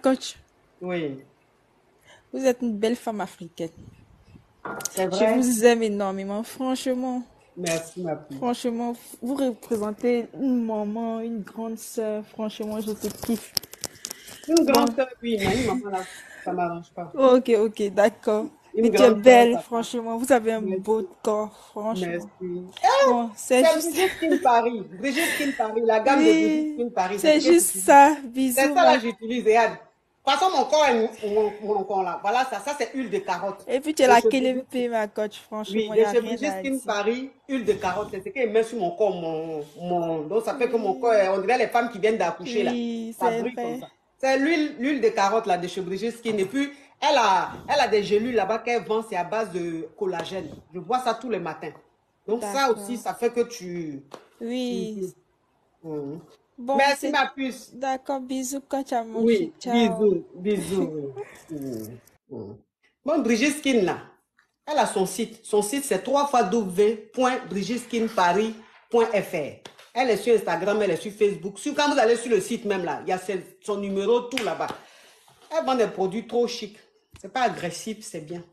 coach, Oui, vous êtes une belle femme africaine. c'est Je vrai. vous aime énormément, franchement. Merci, ma puce. Franchement, vous représentez une maman, une grande sœur. Franchement, je te kiffe. Une Bon, grande sœur, oui, mais une maman là, ça m'arrange pas. ok, ok, d'accord. Une Mais tu es grande sœur, belle, ça passe. franchement. Vous avez un beau Merci. corps, franchement. Merci. Bon, c'est C'est juste. Brigitte Skin Paris. Brigitte Skin Paris, la gamme de Brigitte Oui, Skin Paris, c'est ce c'est que juste j'utilise. ça. C'est Bisous, ça ma. là, j'utilise. Regarde. De toute façon, mon corps est mon corps là. Voilà, ça c'est huile de carotte. Et puis tu es De la chez Brigitte. KLMP, ma coach. Oui, Franchement, il de n'y a chez rien Brigitte à Skin dire. Paris, huile de carotte. C'est ce qu'elle met sur mon corps. Donc ça fait que mon corps, on dirait les femmes qui viennent d'accoucher là. Oui, Ça c'est brille comme vrai. ça. C'est l'huile de carotte là de chez Brigitte Skin. Et puis, elle a des gélules là-bas qu'elle vend, c'est à base de collagène. Je bois ça tous les matins. Donc ça aussi, D'accord. ça fait que tu... Oui. Mhm. Bon, Merci c'est. ma puce. D'accord, bisous, coach à mon Oui, ciao. bisous, bisous. Mhm. Mhm. Bon, Brigitte Skin là, elle a son site. Son site c'est www.brigitskinparis.fr. Elle est sur Instagram, elle est sur Facebook. Quand vous allez sur le site même là, il y a son numéro, tout là-bas. Elle vend des produits trop chics. C'est pas agressif, c'est bien.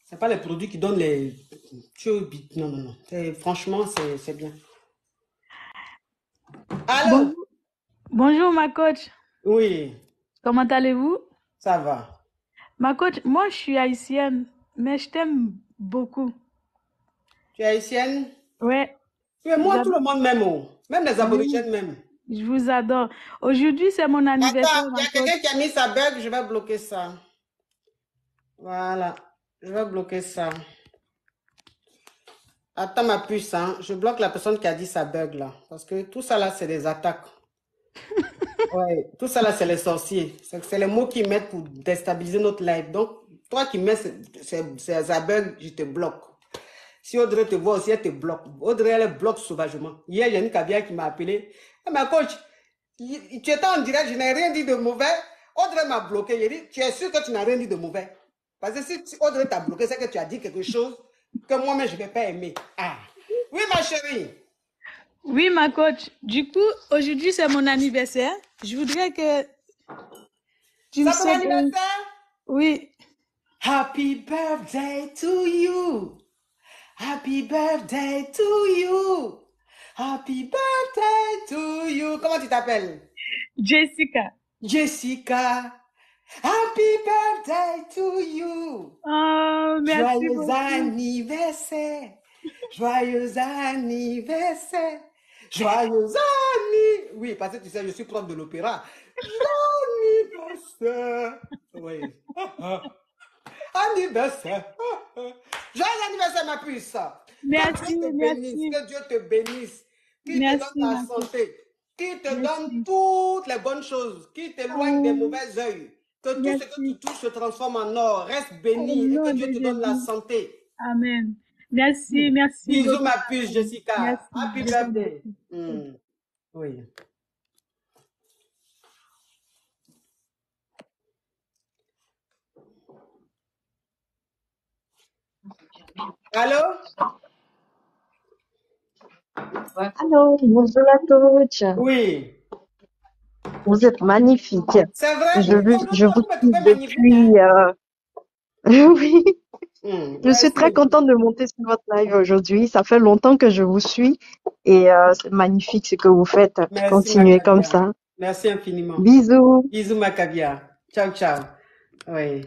C'est pas les produits qui donnent les... Non, non, non. Franchement, c'est bien. Allô? Bonjour, bonjour ma coach, Oui, comment allez-vous? ça va. Ma coach, moi je suis haïtienne, mais je t'aime beaucoup. Tu es haïtienne? Ouais, Oui, moi, tout j'adore. le monde m'aime. Oh. Même les Oui, aborigènes m'aiment. je vous adore. Aujourd'hui c'est mon anniversaire, Attends, il y ma a coach. quelqu'un qui a mis sa bug, je vais bloquer ça. Voilà, je vais bloquer ça. Attends ma puce, hein. Je bloque la personne qui a dit sa bug là. Parce que tout ça là, c'est des attaques. Ouais, tout ça là, c'est les sorciers. C'est les mots qu'ils mettent pour déstabiliser notre live. Donc, toi qui mets sa bug, je te bloque. Si Audrey te voit aussi, elle te bloque. Audrey, elle bloque sauvagement. Hier, il y a une cabia qui m'a appelé. Eh, ma coach, tu étais en direct, je n'ai rien dit de mauvais. Audrey m'a bloqué. Il dit, tu es sûr que tu n'as rien dit de mauvais? Parce que si Audrey t'a bloqué, c'est que tu as dit quelque chose que moi-même, je ne vais pas aimer. Ah. Oui, ma chérie. Oui, ma coach. Du coup, aujourd'hui c'est mon anniversaire. Je voudrais que tu me C'est ton souhaites anniversaire? Oui, Happy birthday to you. Happy birthday to you. Happy birthday to you. Comment tu t'appelles? Jessica. Jessica. Happy birthday to you. Oh, merci Joyeux beaucoup. anniversaire. Joyeux anniversaire. Joyeux anniversaire. Oui, parce que tu sais, je suis prof de l'opéra. Joyeux anniversaire. Oui. Anniversaire. Joyeux anniversaire, ma puce. Que Merci, Dieu te bénisse. merci, Que Dieu te bénisse. Qui te donne merci, la ma coach. santé. Qui te donne Merci. toutes les bonnes choses. Qui t'éloigne des Oh, mauvais œils. Que tout ce que tu merci. touches se transforme en or. Reste Au béni et nom que de Dieu te donne la Jésus. santé. Amen. Merci, merci Bisous, beaucoup. ma puce, Jessica. Merci, Happy je t'aime birthday. beaucoup. Oui. Allô? Allô, bonjour la coach. Oui. Vous êtes magnifique. C'est vrai. Je, je vous Vous me suis trouvez magnifique, hein? depuis... Oui, je suis très Merci. contente de monter sur votre live aujourd'hui. Ça fait longtemps que je vous suis et c'est magnifique ce que vous faites. Merci, Continuez comme Macabia. ça. Merci infiniment. Bisous. Bisous, Macabia. Ciao, ciao. Oui.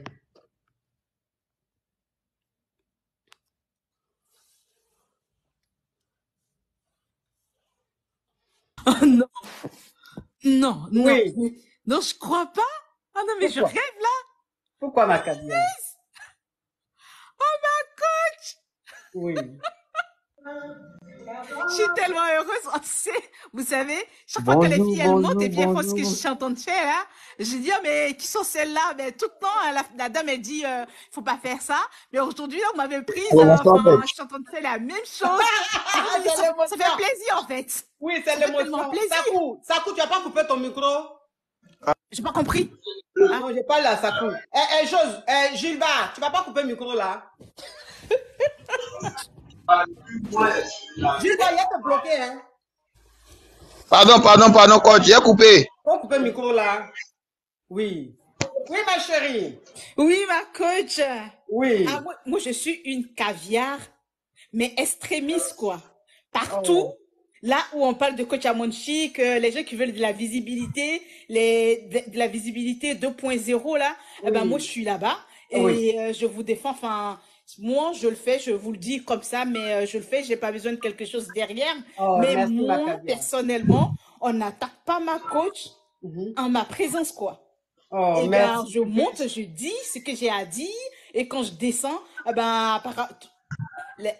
Oh non, non, non, Oui. non, je crois pas. Ah non, mais je Pourquoi? rêve là. Pourquoi, Macabia? Oh ma coach, Oui. je suis tellement heureuse. Oh, tu sais, vous savez, chaque fois que les filles elles montent et puis elles font ce que je suis en train de faire là, je dis oh, mais qui sont celles-là? Mais tout le temps la dame elle dit faut pas faire ça. Mais aujourd'hui là, vous m'avez prise. Enfin, je suis en train de faire la même chose. C'est Ça l'émotion. fait plaisir en fait. Oui, c'est Ça fait tellement l'émotion. plaisir. Sakou, tu n'as pas coupé ton micro? J'ai pas compris. Non, je parle à Sakou. Gilbert, tu vas pas couper le micro là? Gilbert, il y a te bloqué, hein? Pardon, coach, j'ai coupé. Faut couper le micro là. Oui. Oui, ma chérie. Oui, ma coach. Oui. Ah, moi, je suis une caviar, mais extrémiste, quoi. Partout, Oh. là où on parle de coach à monde chic, les gens qui veulent de la visibilité, de la visibilité 2.0, là, eh ben, moi, je suis là-bas Oui. et je vous défends. Enfin, moi, je le fais, je vous le dis comme ça, mais je le fais, j'ai pas besoin de quelque chose derrière. Oh, Mais merci, ma moi, caviar. personnellement, on n'attaque pas ma coach Mhm. en ma présence, quoi. Oh, Eh bien, merci. je monte, je dis ce que j'ai à dire, et quand je descends, eh ben,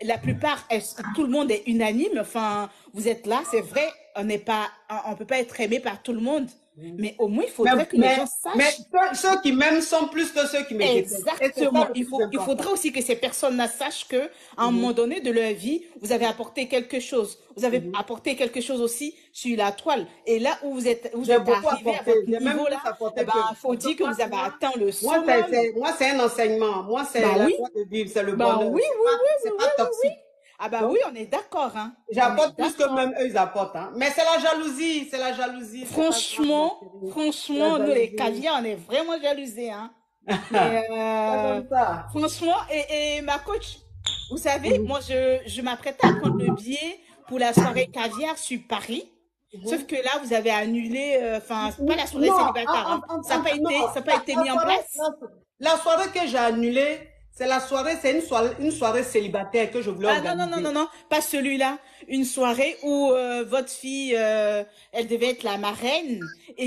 la plupart, tout le monde est unanime. Enfin, vous êtes là, c'est vrai, on peut pas être aimé par tout le monde, mais au moins, il faudrait que les gens Mais sachent. ceux qui m'aiment sont plus que ceux qui me détestent. Et c'est ça Exactement. le plus Il important. faudra aussi que ces personnes-là sachent que, à un moment donné de leur vie, vous avez apporté quelque chose. Vous avez apporté quelque chose aussi sur la toile. Et là où vous êtes J'ai beaucoup arrivé à apporté. votre J'ai même niveau là, plus apporté eh ben, que faut dire que vous avez atteint le moi, summum. moi, c'est un enseignement. Moi, c'est Bah la oui. joie de vivre, c'est le Bah bonheur. oui, oui, oui, oui, C'est oui, pas oui, oui. toxique. Ah bah Donc, oui, on est d'accord, hein. On est j'apporte plus que d'accord. même eux, ils apportent. Hein. Mais c'est la jalousie. C'est la jalousie. C'est pas grave, ma chérie. C'est la Franchement, nous les jalousie. caviars, on est vraiment jalousés, hein. Mais C'est comme ça. franchement, et ma coach, vous savez, Mhm. moi, je m'apprêtais à prendre le billet pour la soirée caviar sur Paris. Sauf que là, vous avez annulé, enfin, pas la soirée Non, célibataire, hein. Ça n'a pas non, été mis en place. la soirée que j'ai annulée, c'est une soirée célibataire que je voulais Ah non, non, non, organiser. non, non, pas celui-là. Une soirée où votre fille, elle devait être la marraine et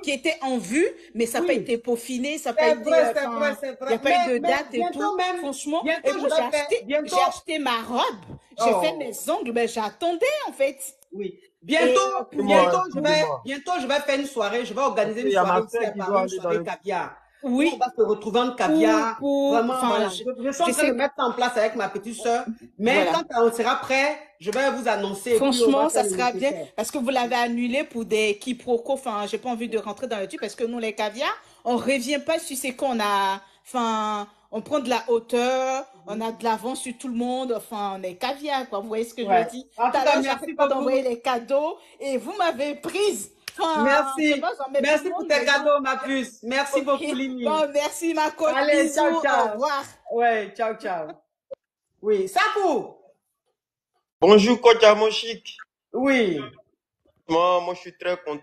qui était en vue, mais ça n'a pas Oui, été peaufiné, ça n'a pas c'est été, vrai, c'est vrai, enfin, c'est il n'y vrai. a pas eu de Mais date et tout. Franchement, et bientôt moi je vais faire, j'ai acheté ma robe, j'ai fait oh, mes ongles, mais j'attendais en fait. oui. Et pour, Bientôt je vais faire une soirée, je vais organiser une Il y a soirée ma ici à frère qui Paris, doit une aller dans soirée le... caviar. Où on oui, va se retrouver en caviar. Vraiment, enfin, voilà. Je suis en je train de sais que, mettre ça en place avec ma petite sœur. Mais voilà. quand on sera prêt, je vais vous annoncer et puis on va Franchement, faire ça le sera bien nécessaire. parce que vous l'avez annulé pour des quiproquos. Enfin, j'ai pas envie de rentrer dans le truc parce que nous, les caviars, on revient pas sur ce qu'on a. Enfin, on prend de la hauteur, on a de l'avance sur tout le monde. Enfin, on est caviar, quoi. Vous voyez ce que je veux Ouais. dire? En Tout tout à cas, l'heure, merci j'arrête pas d'envoyer beaucoup. les cadeaux et vous m'avez prise. Enfin, je sais Merci. pas, j'en mets tout le Merci pour monde, tes mais bon. cadeaux, ma puce. Merci Ok. beaucoup, Lini. Bon, merci, ma coach. Allez, Bisous. ciao, Au ciao. revoir. Ouais, ciao, ciao. Oui, Sakou. Bonjour, coach Amoshik. Oui. Moi, je suis très content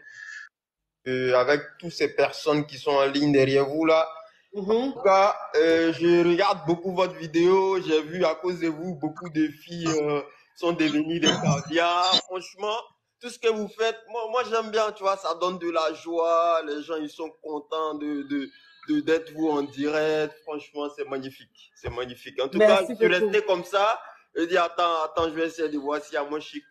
avec toutes ces personnes qui sont en ligne derrière vous là. En tout cas, je regarde beaucoup votre vidéo. J'ai vu à cause de vous, beaucoup de filles sont devenues des caviars. Franchement, tout ce que vous faites, moi j'aime bien, tu vois, ça donne de la joie. Les gens, ils sont contents d'être vous en direct. Franchement, c'est magnifique. C'est magnifique. En tout cas, Merci je suis beaucoup. resté comme ça. Je dis, attends, je vais essayer de voir si Amoshik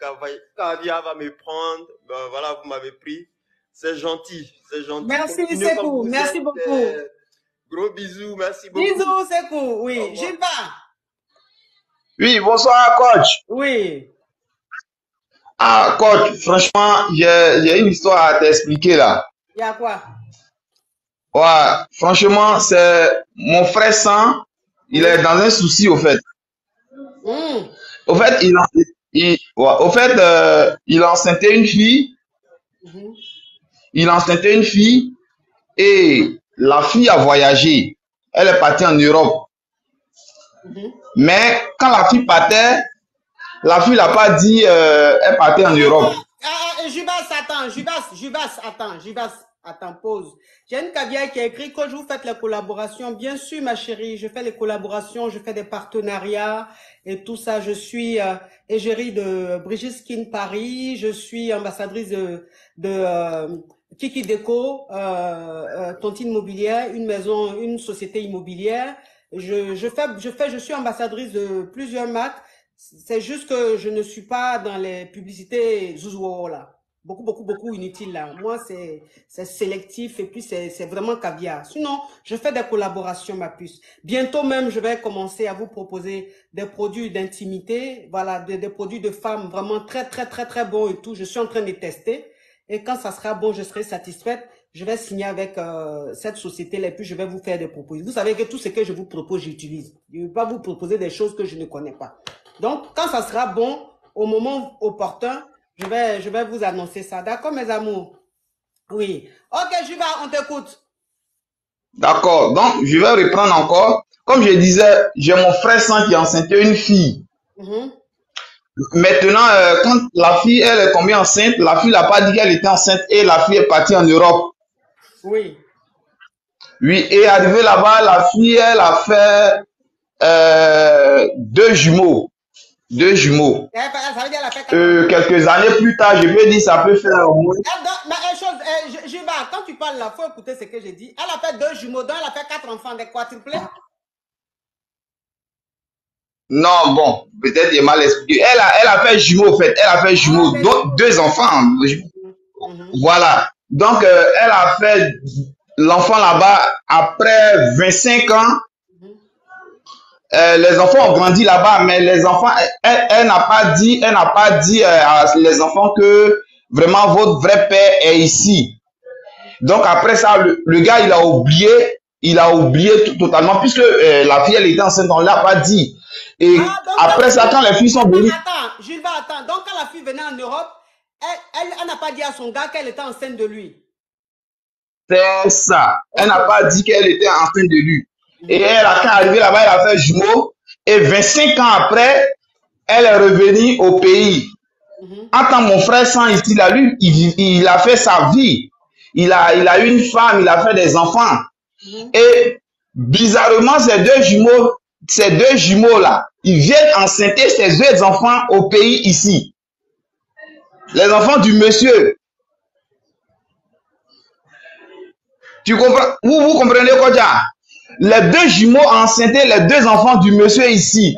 Caviar va me prendre. Ben voilà, vous m'avez pris. C'est gentil, c'est gentil. Merci, Continuez comme Sekou. vous Merci êtes. beaucoup. Gros bisous, merci beaucoup. Bisous, Sekou. Oui. Au revoir. Gilbert. Oui, bonsoir, coach. Oui. Ah, coach, franchement, j'ai une histoire à t'expliquer là. Il y a quoi? Ouais, franchement, c'est mon frère sang, il est dans un souci au fait. Au fait, il enceintait une fille, et la fille a voyagé. Elle est partie en Europe. Mais quand la fille partait, la fille n'a pas dit elle partait en Europe. Jubas, attends, pause. J'ai une caviar qui a écrit que je vous faites les collaborations. Bien sûr, ma chérie, je fais les collaborations, je fais des partenariats et tout ça. Je suis égérie de Brigitte Skin Paris. Je suis ambassadrice de Kiki Déco, tontine immobilière, une société immobilière. Je suis ambassadrice de plusieurs marques. C'est juste que je ne suis pas dans les publicités zouzouo là. Beaucoup inutile là. Moi, c'est sélectif et puis c'est vraiment caviar. Sinon, je fais des collaborations, ma puce. Bientôt même, je vais commencer à vous proposer des produits d'intimité. Voilà, des produits de femmes vraiment très bons et tout. Je suis en train de tester. Et quand ça sera bon, je serai satisfaite. Je vais signer avec cette société-là et puis je vais vous faire des propositions. Vous savez que tout ce que je vous propose, j'utilise. Je ne vais pas vous proposer des choses que je ne connais pas. Donc, quand ça sera bon, au moment opportun, Je vais vous annoncer ça. D'accord, mes amours? Oui. Ok, Juba, on t'écoute. D'accord. Donc, je vais reprendre encore. Comme je disais, j'ai mon frère sang qui enceintait une fille. Maintenant, quand la fille, elle est tombée enceinte, la fille n'a pas dit qu'elle était enceinte et la fille est partie en Europe. Oui. Oui, et arrivée là-bas, la fille, elle a fait 2 jumeaux. 2 jumeaux. Ça veut dire qu'elle a fait quelques années plus tard, je peux dire ça peut faire au moins. Mais Juba, quand tu parles là, il faut écouter ce que j'ai dit. Elle a fait 2 jumeaux, donc elle a fait 4 enfants, des quadruplés. Non, bon, peut-être j'ai mal expliqué. Elle a fait jumeaux, en fait. Elle a fait jumeaux, donc 2 enfants. Voilà. Donc, elle a fait l'enfant là-bas après 25 ans. Les enfants ont grandi là-bas, mais les enfants, elle n'a pas dit à les enfants que vraiment votre vrai père est ici. Donc après ça, le gars, il a oublié totalement, puisque la fille, elle était enceinte, on ne l'a pas dit. Et après ça, quand les filles sont venues... Attends, Jules, attends. Donc quand la fille venait en Europe, elle n'a pas dit à son gars qu'elle était enceinte de lui. C'est ça. Elle n'a pas dit qu'elle était enceinte de lui. Et elle, quand elle est arrivée là-bas, elle a fait jumeau. Et 25 ans après, elle est revenue au pays. En tant que mon frère sans ici, là, lui, il a fait sa vie. Il a eu une femme, il a fait des enfants. Et bizarrement, ces deux jumeaux-là, ils viennent enceinter ces 2 enfants au pays ici. Les enfants du monsieur. Tu comprends? Vous comprenez quoi, déjà? Les 2 jumeaux ont enceinté les 2 enfants du monsieur ici.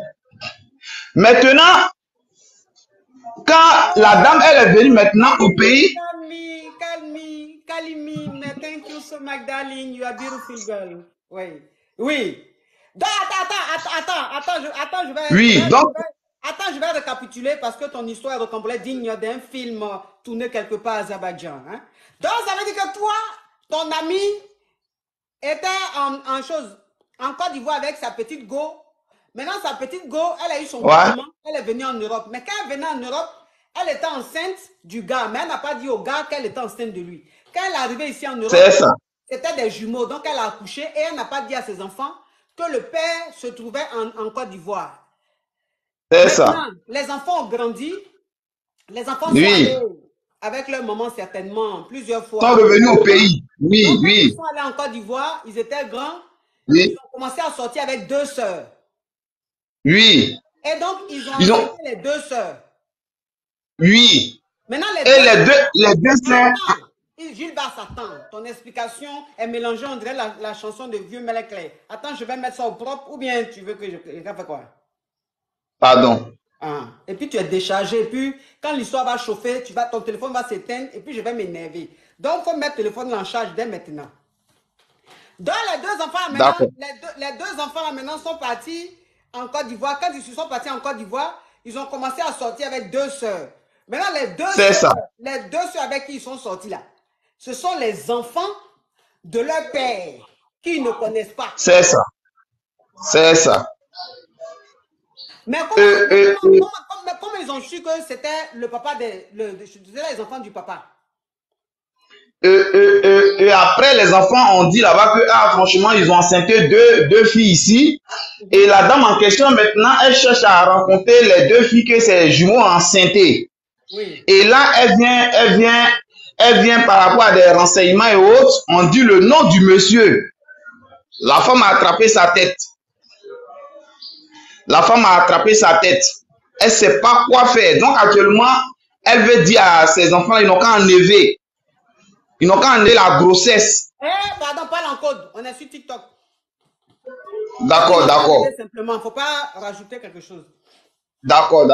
Maintenant, quand la dame, elle est venue maintenant au pays. Kalimi, thank you so much, darling. You are a beautiful girl. Oui. Oui. Donc, attends, je vais récapituler parce que ton histoire est complète digne d'un film tourné quelque part à Azerbaïdjan. Hein? Donc, ça veut dire que toi, ton ami était en Côte d'Ivoire avec sa petite go. Maintenant, sa petite go, elle a eu son document, elle est venue en Europe. Mais quand elle venait en Europe, elle était enceinte du gars, mais elle n'a pas dit au gars qu'elle était enceinte de lui. Quand elle est arrivée ici en Europe, c'était des jumeaux, donc elle a accouché et elle n'a pas dit à ses enfants que le père se trouvait en Côte d'Ivoire. C'est ça. Les enfants ont grandi, les enfants sont allés avec leur maman certainement plusieurs fois. Ils sont revenus au pays. Oui, donc, oui. Ils sont allés en Côte d'Ivoire, ils étaient grands, ils ont commencé à sortir avec 2 sœurs. Oui. Et donc, ils ont les 2 sœurs. Oui. Maintenant, les deux sœurs. Gilles Bass, attends. Ton explication est mélangée, on dirait la chanson de Vieux Méleclé. Attends, je vais mettre ça au propre ou bien tu veux que je fasse quoi? Pardon. Et puis tu es déchargé. Et puis, quand l'histoire va chauffer, ton téléphone va s'éteindre et puis je vais m'énerver. Donc, il faut mettre le téléphone en charge dès maintenant. Donc, les 2 enfants, maintenant, les deux enfants là, maintenant sont partis en Côte d'Ivoire. Quand ils sont partis en Côte d'Ivoire, ils ont commencé à sortir avec 2 sœurs. Maintenant, les deux sœurs avec qui ils sont sortis là, ce sont les enfants de leur père qui ne connaissent pas. C'est ça. C'est ça. Mais comment ils ont su que c'était le papa les enfants du papa? Et après, les enfants ont dit là-bas que, franchement, ils ont enceinté deux filles ici. Et la dame en question, maintenant, elle cherche à rencontrer les 2 filles que ses jumeaux ont enceintés. Oui. Et là, elle vient par rapport à des renseignements et autres. On dit le nom du monsieur. La femme a attrapé sa tête. Elle ne sait pas quoi faire. Donc, actuellement, elle veut dire à ses enfants, ils n'ont qu'à enlever. Ils n'ont qu'à enlever la grossesse. Pardon, parle en code. On est sur TikTok. D'accord. Simplement, il ne faut pas rajouter quelque chose. D'accord.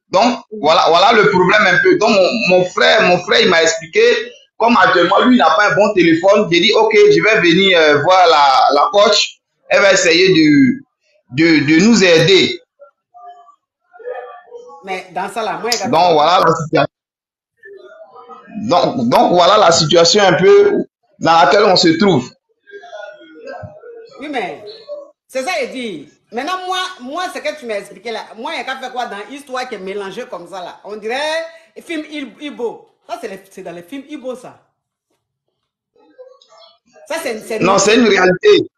Donc, voilà le problème un peu. Donc, mon frère, il m'a expliqué, comme actuellement, lui, il n'a pas un bon téléphone. J'ai dit, ok, je vais venir voir la coach. Elle va essayer de nous aider. Mais dans ça, là, moi, donc, voilà la situation. Donc, voilà la situation un peu dans laquelle on se trouve. Oui, mais c'est ça, il dit. Maintenant, moi, ce que tu m'as expliqué là, moi, il n'y a qu'à faire quoi dans l'histoire qui est mélangée comme ça là. On dirait film Igbo. Ça, c'est dans les films Igbo, ça. Ça, Non, c'est une réalité.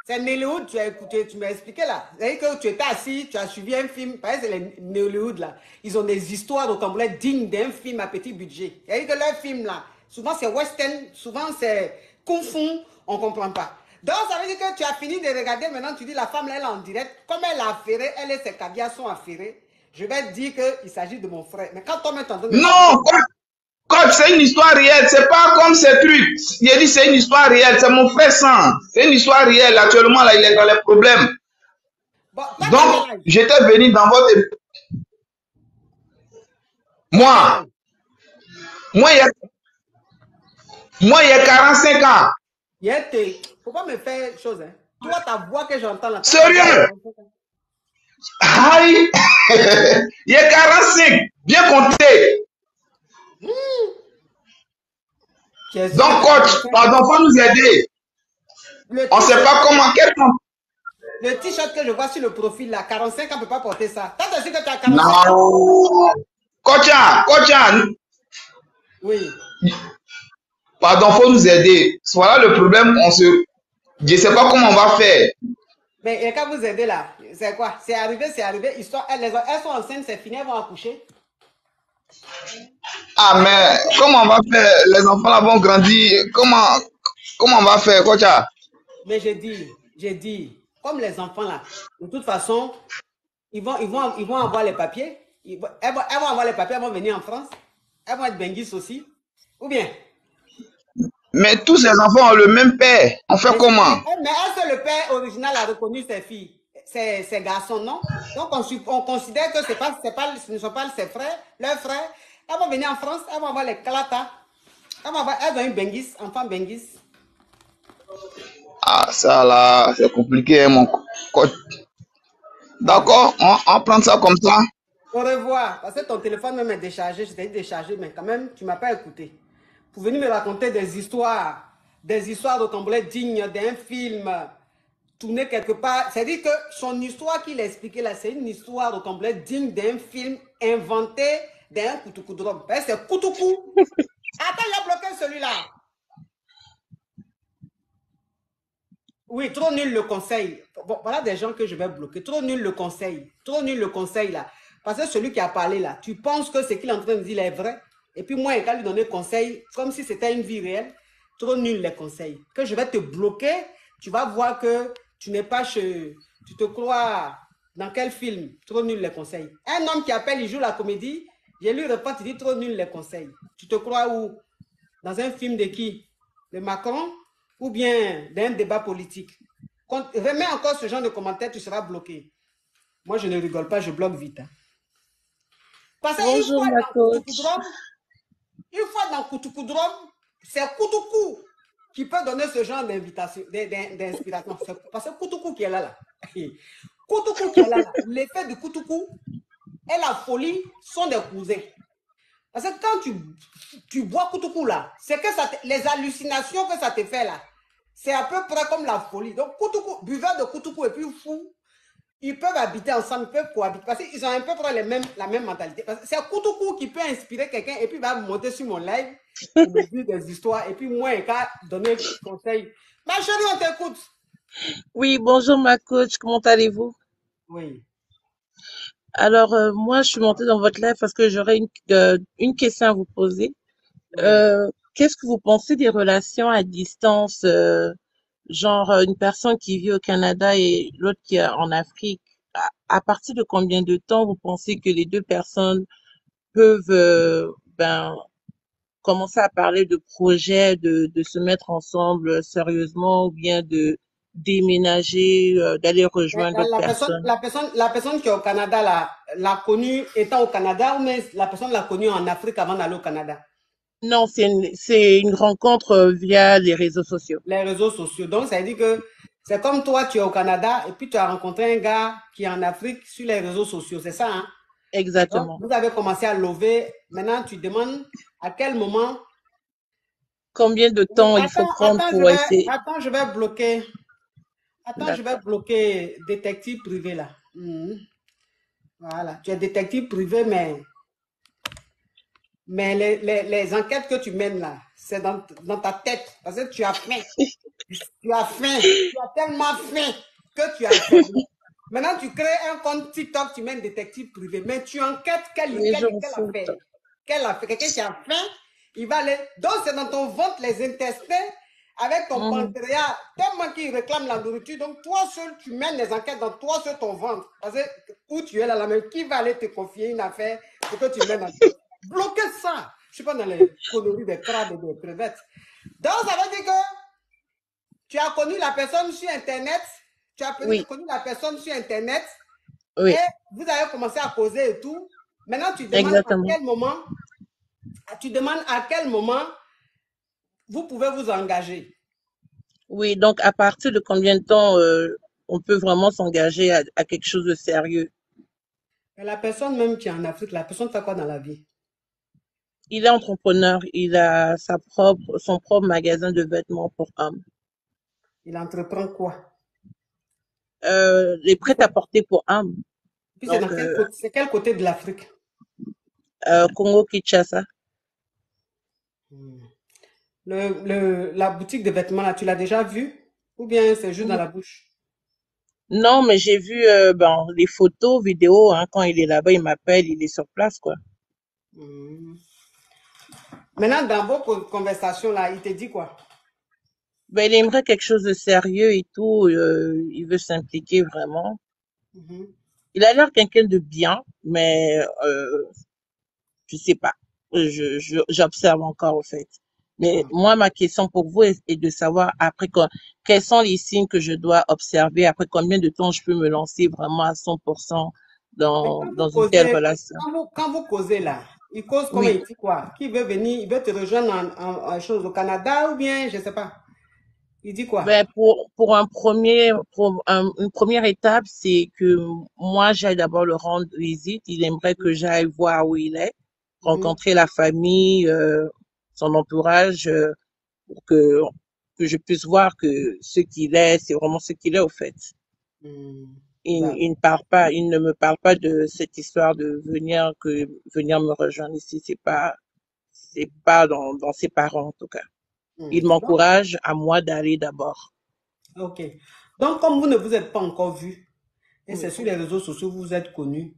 C'est Nollywood, tu as écouté, tu m'as expliqué là. C'est-à-dire que tu étais assis, tu as suivi un film, par exemple, c'est les Nollywood là. Ils ont des histoires au Cambodge dignes d'un film à petit budget. C'est-à-dire que leur film là, souvent c'est western, souvent c'est kung fu, on ne comprend pas. Donc ça veut dire que tu as fini de regarder, maintenant tu dis la femme là, elle est en direct, comme elle a affairé, elle et ses caviars sont affairés. Je vais te dire qu'il s'agit de mon frère. Mais quand on met en train de... Non, coach, c'est une histoire réelle. C'est pas comme ces trucs. J'ai dit c'est une histoire réelle. C'est mon frère sang. C'est une histoire réelle. Actuellement, là, il est dans les problèmes. Bon, donc, j'étais venu dans votre... Moi, il y a 45 ans. Faut pas me faire chose, hein. Toi, ta voix que j'entends là. Sérieux? Aïe! Il y a 45. Bien compté. Donc, coach, pardon, faut nous aider. On ne sait pas comment, quel temps. Le t-shirt que je vois sur le profil là, 45 ans, on ne peut pas porter ça. T'as sûr que tu as 45 ans? Non. Coach, oui. Pardon, faut nous aider. Voilà le problème. Je ne sais pas comment on va faire. Mais quand vous aidez là, c'est quoi? C'est arrivé. Histoire, elles sont enceintes, c'est fini, elles vont accoucher. Ah, mais comment on va faire? Les enfants là vont grandir. Comment on va faire, coach? Mais j'ai dit, comme les enfants là, de toute façon, ils vont avoir les papiers. Elles vont avoir les papiers, elles vont venir en France. Elles vont être benguisses aussi. Ou bien? Mais tous ces enfants ont le même père. On fait comment? Mais est-ce que le père original a reconnu ses filles, ses garçons, non? Donc on considère que ce ne sont pas ses frères, leurs frères. Elles vont venir en France, elles vont avoir les clatas. Elles ont une benguisse, enfant benguisse. Ah, ça là, c'est compliqué, mon coach. D'accord, on prend ça comme ça. Au revoir, parce que ton téléphone même est déchargé, je t'ai dit déchargé, mais quand même, tu ne m'as pas écouté. Pour venir me raconter des histoires de Cambodge dignes d'un film tourné quelque part. C'est-à-dire que son histoire qu'il a expliquée là, c'est une histoire de Cambodge digne d'un film inventé d'un Koutoukou drôme. C'est Koutoukou. Attends, il a bloqué celui-là. Oui, trop nul le conseil. Bon, voilà des gens que je vais bloquer. Trop nul le conseil. Trop nul le conseil là. Parce que celui qui a parlé là, tu penses que ce qu'il est en train de dire est vrai. Et puis moi, quand lui donner conseil, comme si c'était une vie réelle, trop nul les conseils. Que je vais te bloquer, tu vas voir que tu n'es pas chez... Tu te crois dans quel film? Trop nul les conseils. Un homme qui appelle, il joue la comédie, je lui réponds, il dit trop nul les conseils. Tu te crois où? Dans un film de qui? De Macron? Ou bien d'un débat politique? Remets encore ce genre de commentaires, tu seras bloqué. Moi, je ne rigole pas, je bloque vite. Hein. Parce Bonjour, ma coach. Une fois dans Koutoukou drôme, c'est Koutoukou qui peut donner ce genre d'invitation, d'inspiration. Parce que Koutoukou qui est là. Koutoukou qui est là. L'effet de Koutoukou et la folie sont des cousins. Parce que quand tu bois Koutoukou là, c'est que les hallucinations que ça te fait là, c'est à peu près comme la folie. Donc, buveur de Koutoukou et puis fou, ils peuvent habiter ensemble, ils peuvent cohabiter. Parce qu'ils ont un peu près la même mentalité. C'est Koutoukou qui peut inspirer quelqu'un et puis il va monter sur mon live pour me dire des histoires. Et puis moi, il va donner des conseils. Ma chérie, on t'écoute. Oui, bonjour ma coach, comment allez-vous? Oui. Alors, moi, je suis montée dans votre live parce que j'aurais une question à vous poser. Qu'est-ce que vous pensez des relations à distance, genre une personne qui vit au Canada et l'autre qui est en Afrique? À partir de combien de temps vous pensez que les deux personnes peuvent commencer à parler de projets, de se mettre ensemble sérieusement ou bien de déménager, d'aller rejoindre d'autres personnes? La personne qui est au Canada, l'a connue étant au Canada ou mais la personne l'a connue en Afrique avant d'aller au Canada? Non, c'est une rencontre via les réseaux sociaux. Les réseaux sociaux. Donc, ça veut dire que c'est comme toi, tu es au Canada et puis tu as rencontré un gars qui est en Afrique sur les réseaux sociaux. C'est ça, hein? Exactement. Donc, vous avez commencé à lever. Maintenant, tu demandes à quel moment. Combien de temps il faut prendre pour essayer. Attends, je vais bloquer. Attends, je vais bloquer détective privé là. Voilà. Tu es détective privé, mais Mais les enquêtes que tu mènes là, c'est dans ta tête. Parce que tu as faim. Tu as faim. Tu as tellement faim que tu as faim. Maintenant, tu crées un compte TikTok, tu mets un détective privé, mais tu enquêtes quelle affaire. Quelle affaire. Quelqu'un qui a faim, il va aller. Donc, c'est dans ton ventre, les intestins, avec ton pancréas, tellement qu'il réclame la nourriture. Donc, toi seul, tu mènes les enquêtes dans toi sur ton ventre. Parce que où tu es là, même, qui va aller te confier une affaire pour que tu mènes en tête? Bloquez ça. Je ne suis pas dans les conneries des crabes et des crevettes. Donc, ça veut dire que tu as connu la personne sur Internet. Tu as connu la personne sur Internet. Oui. Et vous avez commencé à causer et tout. Maintenant, tu demandes à quel moment. Tu demandes à quel moment vous pouvez vous engager. Oui, donc à partir de combien de temps on peut vraiment s'engager à quelque chose de sérieux? Mais la personne même qui est en Afrique, la personne fait quoi dans la vie? Il est entrepreneur, il a son propre magasin de vêtements pour hommes. Il entreprend quoi? Les prêt-à-porter pour hommes. Puis c'est quel côté de l'Afrique? Congo-Kinshasa. La boutique de vêtements, là, tu l'as déjà vue? Ou bien c'est juste dans la bouche? Non, mais j'ai vu les photos, vidéos, hein, quand il est là-bas, il m'appelle, il est sur place, quoi. Maintenant, dans vos conversations, là, il te dit quoi? Ben, il aimerait quelque chose de sérieux et tout, il veut s'impliquer vraiment. Il a l'air quelqu'un de bien, mais je sais pas. J'observe encore, au fait. Mais moi, ma question pour vous est de savoir après quels sont les signes que je dois observer, après combien de temps je peux me lancer vraiment à 100% dans une telle relation. Quand vous causez là, il cause comment? Il dit quoi? Qui veut venir, il veut te rejoindre en chose au Canada ou bien, je sais pas. Il dit quoi? Ben, pour une première étape, c'est que moi, j'aille d'abord le rendre visite. Il aimerait que j'aille voir où il est, rencontrer la famille, son entourage, pour que je puisse voir que ce qu'il est, c'est vraiment ce qu'il est au fait. Il ne me parle pas de cette histoire de venir me rejoindre ici. C'est pas dans ses parents en tout cas. Il m'encourage à moi d'aller d'abord. Ok. Donc, comme vous ne vous êtes pas encore vu, et c'est sur les réseaux sociaux, vous êtes connus.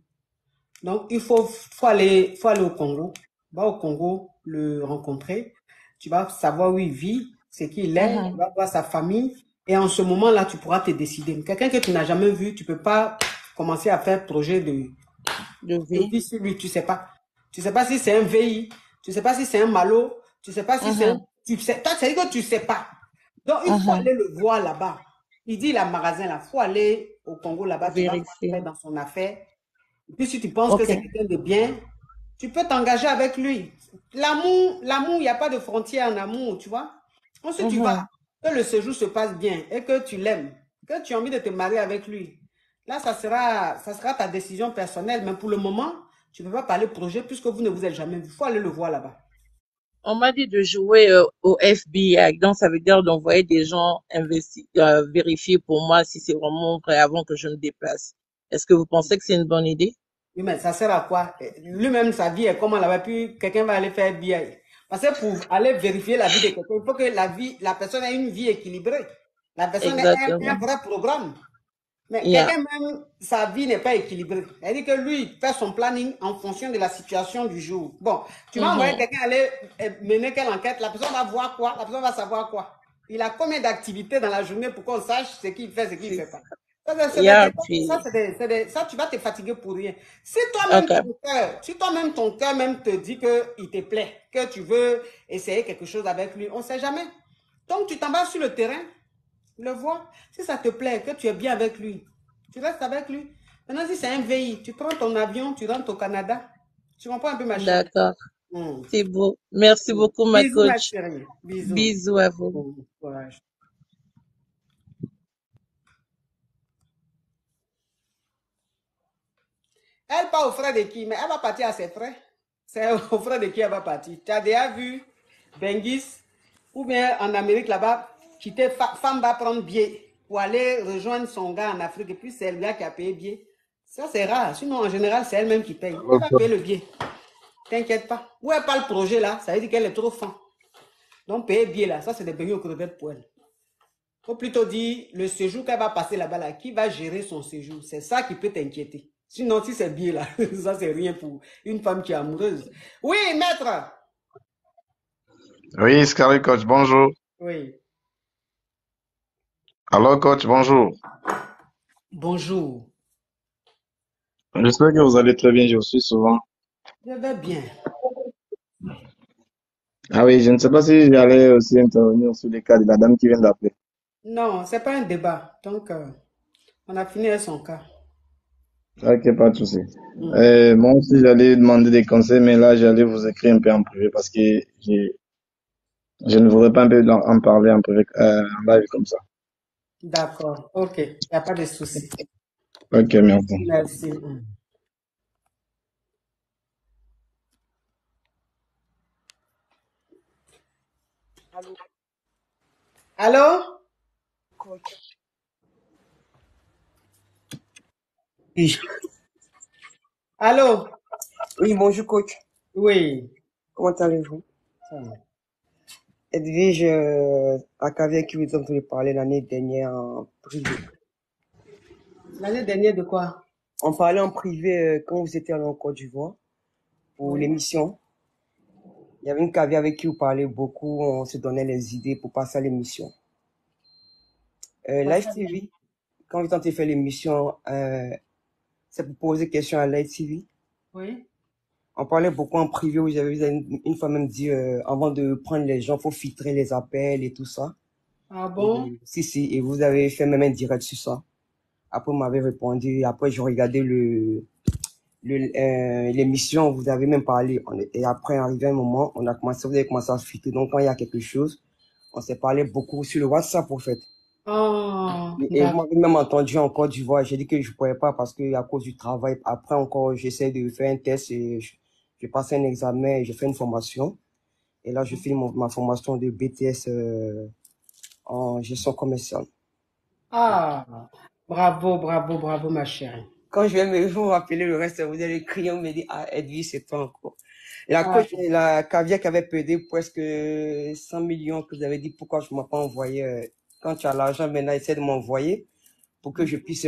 Donc, il faut aller au Congo. Va au Congo le rencontrer. Tu vas savoir où il vit, c'est qui il est, tu vas voir sa famille. Et en ce moment-là, tu pourras te décider. Quelqu'un que tu n'as jamais vu, tu peux pas commencer à faire projet de vie sur lui. Tu sais pas. Tu sais pas si c'est un VI. Tu sais pas si c'est un malo. Tu sais pas si c'est un... Toi, c'est que tu sais pas. Donc, il faut aller le voir là-bas. Il dit, il a un magasin là. Il faut aller au Congo là-bas. Tu vas faire dans son affaire. Et puis, si tu penses que c'est quelqu'un de bien, tu peux t'engager avec lui. L'amour, il n'y a pas de frontière en amour, tu vois. Ensuite, tu vas, que le séjour se passe bien et que tu l'aimes, que tu as envie de te marier avec lui. Là, ça sera ta décision personnelle. Mais pour le moment, tu ne peux pas parler projet puisque vous ne vous êtes jamais vu. Il faut aller le voir là-bas. On m'a dit de jouer au FBI, donc ça veut dire d'envoyer des gens vérifier pour moi si c'est vraiment vrai avant que je me déplace. Est-ce que vous pensez que c'est une bonne idée? Oui, mais ça sert à quoi? Lui-même, sa vie est comment là-bas, puis quelqu'un va aller faire FBI. Parce que pour aller vérifier la vie de quelqu'un, il faut que la personne ait une vie équilibrée. La personne ait un vrai programme. Mais quelqu'un même, sa vie n'est pas équilibrée. C'est-à-dire que lui, il fait son planning en fonction de la situation du jour. Bon, tu vas envoyer quelqu'un aller mener quelle enquête, la personne va voir quoi, la personne va savoir quoi. Il a combien d'activités dans la journée pour qu'on sache ce qu'il fait, ce qu'il ne fait pas. Ça, tu vas te fatiguer pour rien. Si toi-même ton cœur même te dit qu'il te plaît, que tu veux essayer quelque chose avec lui, on ne sait jamais. Donc, tu t'en vas sur le terrain, le vois. Si ça te plaît, que tu es bien avec lui, tu restes avec lui. Maintenant, si c'est un VI, tu prends ton avion, tu rentres au Canada. Tu comprends un peu ma chérie? D'accord. C'est beau. Merci beaucoup, ma Bisous, ma coach. chérie. Bisous. Bisous à vous. Courage. Elle part aux frais de qui? Mais elle va partir à ses frais. C'est aux frais de qui elle va partir? Tu as déjà vu Bengis ou bien en Amérique là-bas, femme va prendre billet pour aller rejoindre son gars en Afrique et puis c'est le gars qui a payé billet. Ça c'est rare. Sinon en général c'est elle-même qui paye. Elle va payer le billet. T'inquiète pas. Où est pas le projet là? Ça veut dire qu'elle est trop fin. Donc, payer billet là, ça c'est des beignets aux crevettes pour elle. Faut plutôt dire le séjour qu'elle va passer là-bas, là, qui va gérer son séjour. C'est ça qui peut t'inquiéter. Sinon, si c'est billet là, ça c'est rien pour une femme qui est amoureuse. Oui, maître! Oui, Scary Coach, bonjour. Oui. Alors, Coach, bonjour. Bonjour. J'espère que vous allez très bien, je vous suis souvent. Je vais bien. Ah oui, je ne sais pas si j'allais aussi intervenir sur le cas de la dame qui vient d'appeler. Non, c'est pas un débat. Donc, on a fini avec son cas. Ok, pas de souci. Moi aussi, j'allais demander des conseils, mais là, j'allais vous écrire un peu en privé parce que je ne voudrais pas un peu en parler en privé, en live comme ça. D'accord. OK. Il n'y a pas de souci. Ok, merci. Merci. Allô? Coach. Allô? Oui, bonjour coach. Oui. Comment allez-vous? Ça va. Edwige, à Caviar qui vous avez parlé l'année dernière en privé. L'année dernière de quoi? On parlait en privé quand vous étiez allé en Côte d'Ivoire pour l'émission. Il y avait une Caviar avec qui vous parlez beaucoup, on se donnait les idées pour passer à l'émission. Live TV, quand vous tentez faire l'émission, c'est pour poser des questions à Live TV. Oui. On parlait beaucoup en privé où j'avais une fois même dit, avant de prendre les gens, faut filtrer les appels et tout ça. Ah bon? Si, et vous avez fait même un direct sur ça. Après, vous m'avez répondu. Après, j'ai regardé l'émission, vous avez même parlé. Et après, arrivé un moment, vous avez commencé à filtrer. Donc, quand il y a quelque chose, on s'est parlé beaucoup sur le WhatsApp, en fait. Oh, et vous m'avez même entendu en Côte d'Ivoire. J'ai dit que je ne pouvais pas parce que à cause du travail. Après, encore, j'essaie de faire un test et je passe un examen et je fais une formation. Et là, je fais ma formation de BTS en gestion commerciale. Ah, bravo, ma chérie. Quand je vais vous rappeler le reste, vous allez crier, on me dit, ah, Edwige, c'est toi encore. La Caviar qui avait perdu presque 100 millions, que vous avez dit, pourquoi je ne m'ai pas envoyé, quand tu as l'argent, maintenant, essaie de m'envoyer pour que je puisse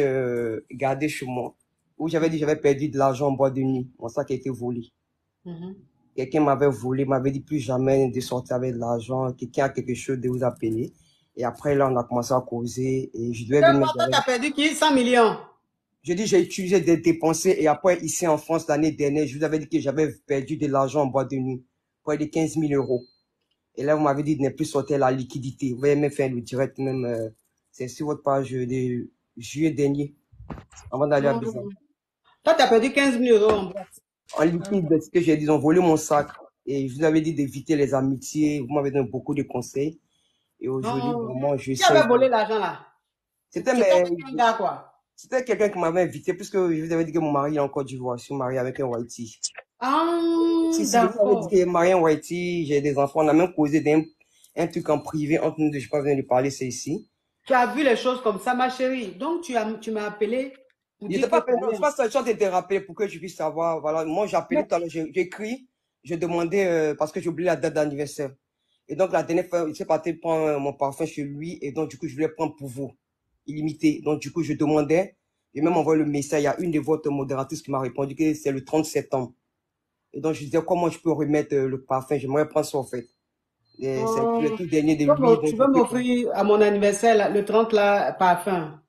garder chez moi. Où j'avais dit, j'avais perdu de l'argent en boîte de nuit. Mon sac a été volé. Quelqu'un m'avait volé, m'avait dit plus jamais de sortir avec de l'argent. Quelqu'un a quelque chose de vous appeler. Et après, là, on a commencé à causer. Et je devais venir. Tu as perdu qui? 100 millions? Je dis, j'ai utilisé des dépensés. Et après, ici en France, l'année dernière, je vous avais dit que j'avais perdu de l'argent en boîte de nuit. Près de 15 000 euros. Et là, vous m'avez dit de ne plus sortir la liquidité. Vous pouvez même faire le direct, même, c'est sur votre page de juillet dernier. Avant d'aller à Bizarre. Toi, tu as perdu 15 000 euros en boîte. En liquide, ce que j'ai dit, ils ont volé mon sac. Et je vous avais dit d'éviter les amitiés. Vous m'avez donné beaucoup de conseils. Et aujourd'hui, vraiment, je sais. Qui avait volé l'argent là? C'était quelqu'un qui m'avait invité, puisque je vous avais dit que mon mari est en Côte d'Ivoire. Je suis marié avec un Whitey. Ah, si, je vous avais dit que marié un Whitey, j'ai des enfants. On a même causé un truc en privé entre nous deux. Je n'ai pas besoin de parler, c'est ici. Tu as vu les choses comme ça, ma chérie. Donc, tu m'as appelé. Je n'étais pas appelé. Non, c'est pas ça. Je t'ai rappelé pour que je puisse savoir. Voilà. Moi, j'ai appelé tout à l'heure. J'ai écrit. Je demandais, parce que j'ai oublié la date d'anniversaire. Et donc, la dernière fois, il s'est parti prendre mon parfum chez lui. Et donc, du coup, je voulais prendre pour vous. Illimité. Donc, du coup, je demandais. J'ai même envoyé le message. Il y a une de votre modératrices qui m'a répondu que c'est le 30 septembre. Et donc, je disais, comment je peux remettre le parfum? J'aimerais prendre ça, en fait. C'est le tout dernier de lui. Tu veux m'offrir à mon anniversaire, le 30, là, parfum?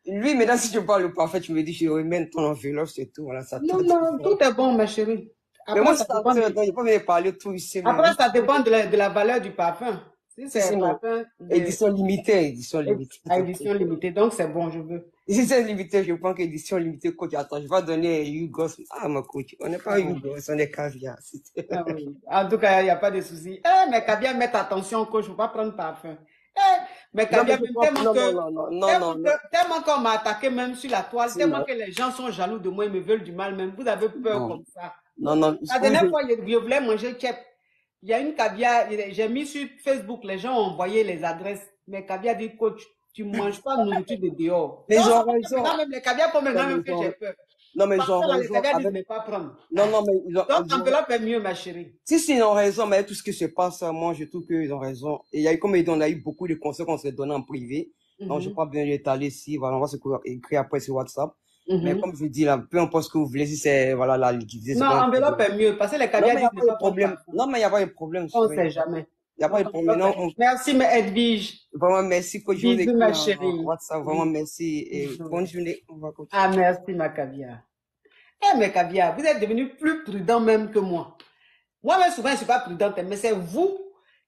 Lui, maintenant, si je parle le parfum, tu me dis, je remets ton enveloppe, c'est tout. Voilà, ça non, tout est bon, ma chérie. Après, mais moi, ça dépend il faut venir parler tout ici. Après, ça dépend de la valeur du parfum. Si c'est un parfum. Édition limitée. Édition limitée, donc c'est bon, je veux. Si c'est limité, je prends qu'édition limitée, coach. Attends, je vais donner Hugo. Ah, ma coach, on n'est pas Hugo, on est Caviar. Ah, oui. En tout cas, il n'y a pas de souci. Mais Caviar, mette attention, coach, je ne veux pas prendre parfum. Mais Caviar, tellement qu'on m'a attaqué même sur la toile, tellement que les gens sont jaloux de moi, ils me veulent du mal même. Vous avez peur comme ça. Non. La dernière fois, je voulais manger Kep. Il y a une Caviar, j'ai mis sur Facebook, les gens ont envoyé les adresses. Mais Caviar dit, coach, tu ne manges pas de nourriture de dehors. Les Même les Caviar, pour maintenant, même que j'ai peur. Non, mais ils ont Parfois, les raison. Kavias disent de ne pas prendre. Non, mais Donc, enveloppe est mieux, ma chérie. Si, ils ont raison, mais tout ce qui se passe, moi, je trouve qu'ils ont raison. Et il y a eu, comme on a eu beaucoup de conseils qu'on s'est donnés en privé. Donc, je ne vais pas bien l'étaler ici. Voilà, on va se écrire après sur WhatsApp. Mais comme je dis, là, peu importe ce que vous voulez, si c'est, voilà, la diviser. Non, enveloppe est mieux, parce que les Kavias disent de ne pas problème. Non, mais il n'y a pas de problème. On ne sait jamais. Il n'y a pas de problème. Non, Merci, mais Edwige. Vraiment, merci. Bisous, ma chérie. WhatsApp, vraiment, merci. Et bonne journée. On va continuer. Ah, merci, ma Kavia. Eh, mes Kavia, vous êtes devenus plus prudents même que moi. Moi-même, souvent, je ne suis pas prudente, mais c'est vous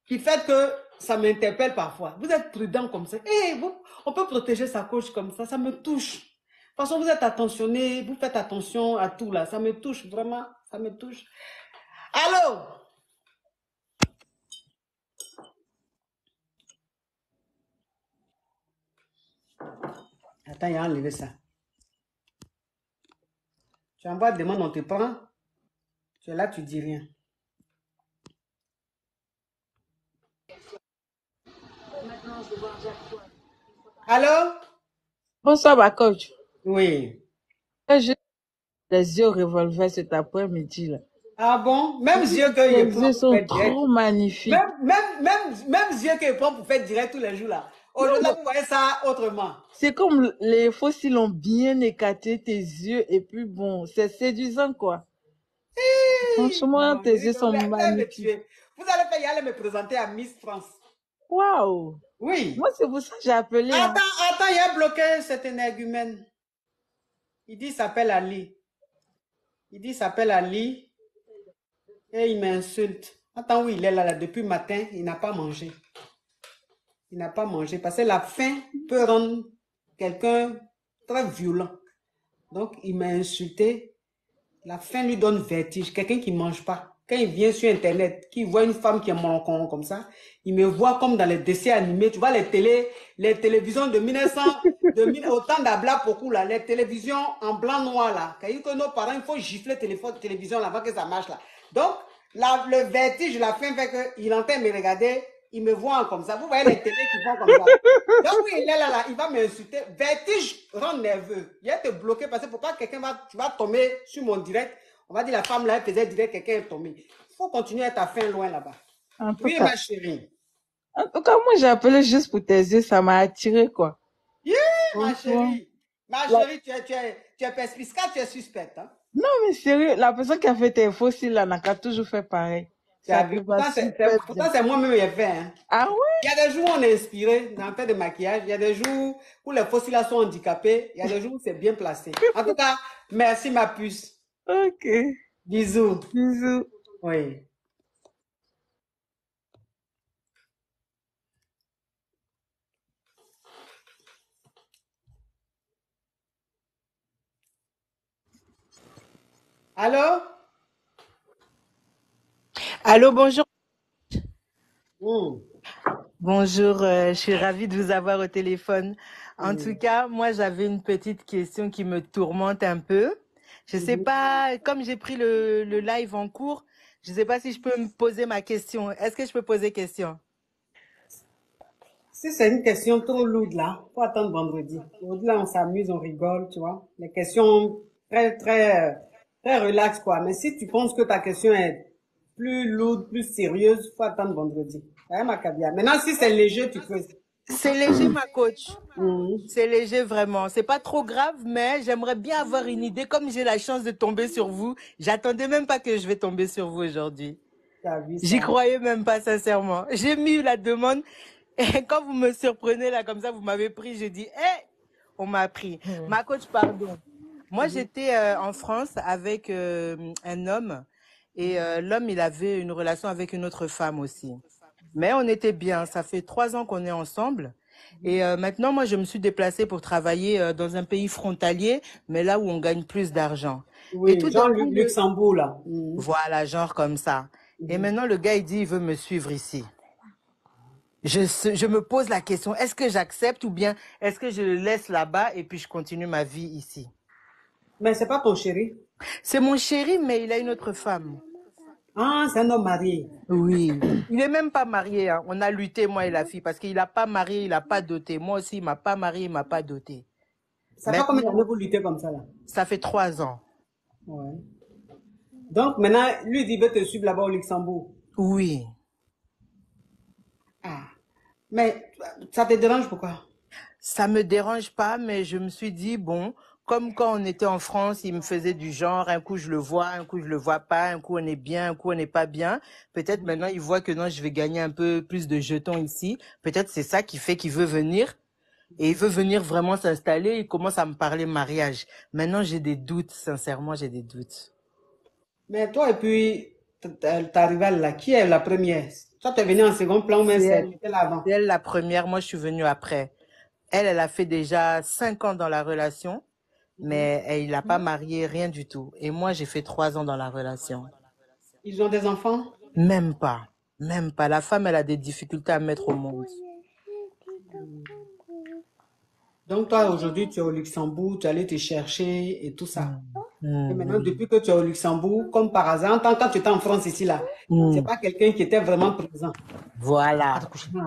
qui faites que ça m'interpelle parfois. Vous êtes prudent comme ça. Eh, on peut protéger sa coach comme ça me touche. De toute façon, vous êtes attentionné, vous faites attention à tout là. Ça me touche, vraiment, ça me touche. Allô? Attends, il a enlevé ça. Tu envoies demande, on te prend. Tu es là, tu dis rien. Allô? Bonsoir, ma coach. Oui. J'ai les yeux au revolver cet après-midi, là. Ah bon? Même yeux que les yeux sont trop magnifiques. Même yeux que je prends pour faire direct tous les jours, là. Aujourd'hui, vous voyez ça autrement. C'est comme les fossiles ont bien écarté tes yeux et puis bon, c'est séduisant, quoi. Franchement, tes yeux sont magnifiques. Vous allez faire y aller me présenter à Miss France. Waouh! Oui. Moi, c'est pour ça que j'ai appelé. Attends, il a bloqué cet énergumène. Il dit qu'il s'appelle Ali. Il dit qu'il s'appelle Ali. Et il m'insulte. Attends, où il est là, depuis le matin, il n'a pas mangé. Il n'a pas mangé parce que la faim peut rendre quelqu'un très violent. Donc, il m'a insulté. La faim lui donne vertige. Quelqu'un qui ne mange pas. Quand il vient sur Internet, qu'il voit une femme qui est moncon comme ça, il me voit comme dans les dessins animés. Tu vois les télévisions de 1900, autant d'Abla beaucoup là, les télévisions en blanc-noir là. Que nos parents, il faut gifler télévision là, avant que ça marche là. Donc, le vertige, la faim fait qu'il entend me regarder, il me voit comme ça. Vous voyez les télés qui font comme ça. Donc, oui, il est là, il va m'insulter. Vertige rend nerveux. Il va te bloquer parce que pour pas que quelqu'un va tomber sur mon direct. On va dire la femme là, elle faisait direct, quelqu'un est tombé. Il faut continuer à être à faim loin là-bas. Oui, ma chérie. En tout cas, moi, j'ai appelé juste pour tes yeux, ça m'a attiré, quoi. Yeah, ma chérie. Ma chérie, tu es perspicace, tu es suspecte. Hein? Non, mais sérieux, la personne qui a fait tes fossiles là n'a qu'à toujours fait pareil. Pourtant, c'est moi-même qui ai fait. Hein. Ah ouais? Il y a des jours où on est inspiré dans le fait de maquillage. Il y a des jours où les fossiles là sont handicapés. Il y a des jours où c'est bien placé. En tout cas, merci ma puce. Ok. Bisous. Bisous. Oui. Allô? Allô, bonjour. Mm. Bonjour, je suis ravie de vous avoir au téléphone. En tout cas, moi, j'avais une petite question qui me tourmente un peu. Je sais pas, comme j'ai pris le live en cours, je sais pas si je peux me poser ma question. Est-ce que je peux poser question? Si c'est une question trop lourde là, faut attendre vendredi. Aujourd'hui là, on s'amuse, on rigole, tu vois. Les questions très, très, très relax quoi. Mais si tu penses que ta question est plus lourde, plus sérieuse, faut attendre vendredi. Ouais, ma Kavia. Maintenant, si c'est léger, tu peux. C'est léger, ma coach. C'est léger, vraiment. C'est pas trop grave, mais j'aimerais bien avoir une idée. Comme j'ai la chance de tomber sur vous, j'attendais même pas que je vais tomber sur vous aujourd'hui. J'y croyais même pas, sincèrement. J'ai mis la demande et quand vous me surprenez là, comme ça, vous m'avez pris, j'ai dit, hé, on m'a pris. Ma coach, pardon. Moi, j'étais en France avec un homme et l'homme, il avait une relation avec une autre femme aussi. Mais on était bien. Ça fait 3 ans qu'on est ensemble. Et maintenant, moi, je me suis déplacée pour travailler dans un pays frontalier, mais là où on gagne plus d'argent. Oui, et tout genre Luxembourg, là. Voilà, genre comme ça. Et maintenant, le gars, il dit, il veut me suivre ici. Je me pose la question, est-ce que j'accepte ou bien est-ce que je le laisse là-bas et puis je continue ma vie ici? Mais c'est pas ton chéri? C'est mon chéri, mais il a une autre femme. Ah, c'est un homme marié. Oui. Il n'est même pas marié. Hein. On a lutté, moi et la fille, parce qu'il n'a pas marié, il n'a pas doté. Moi aussi, il ne m'a pas marié, il ne m'a pas doté. Ça fait combien d'années que vous luttez comme ça, là? Ça fait 3 ans. Ouais. Donc, maintenant, lui, il veut te suivre là-bas au Luxembourg. Oui. Ah. Mais ça te dérange pourquoi? Ça me dérange pas, mais je me suis dit, bon, comme quand on était en France, il me faisait du genre, un coup je le vois, un coup je le vois pas, un coup on est bien, un coup on n'est pas bien. Peut-être maintenant il voit que non, je vais gagner un peu plus de jetons ici. Peut-être c'est ça qui fait qu'il veut venir. Et il veut venir vraiment s'installer. Il commence à me parler mariage. Maintenant, j'ai des doutes. Sincèrement, j'ai des doutes. Mais toi, et puis, ta rivale là, qui est la première? Toi, tu es venue en second plan, mais c'était là avant. C'est elle la première. Moi, je suis venue après. Elle a fait déjà 5 ans dans la relation, mais il n'a pas marié, rien du tout. Et moi, j'ai fait 3 ans dans la relation. Ils ont des enfants? Même pas. Même pas. La femme, elle a des difficultés à mettre au monde. Donc, toi, aujourd'hui, tu es au Luxembourg, tu es allé te chercher et tout ça. Et maintenant, depuis que tu es au Luxembourg, comme par hasard, quand tu étais en France ici, là, c'est pas quelqu'un qui était vraiment présent. Voilà.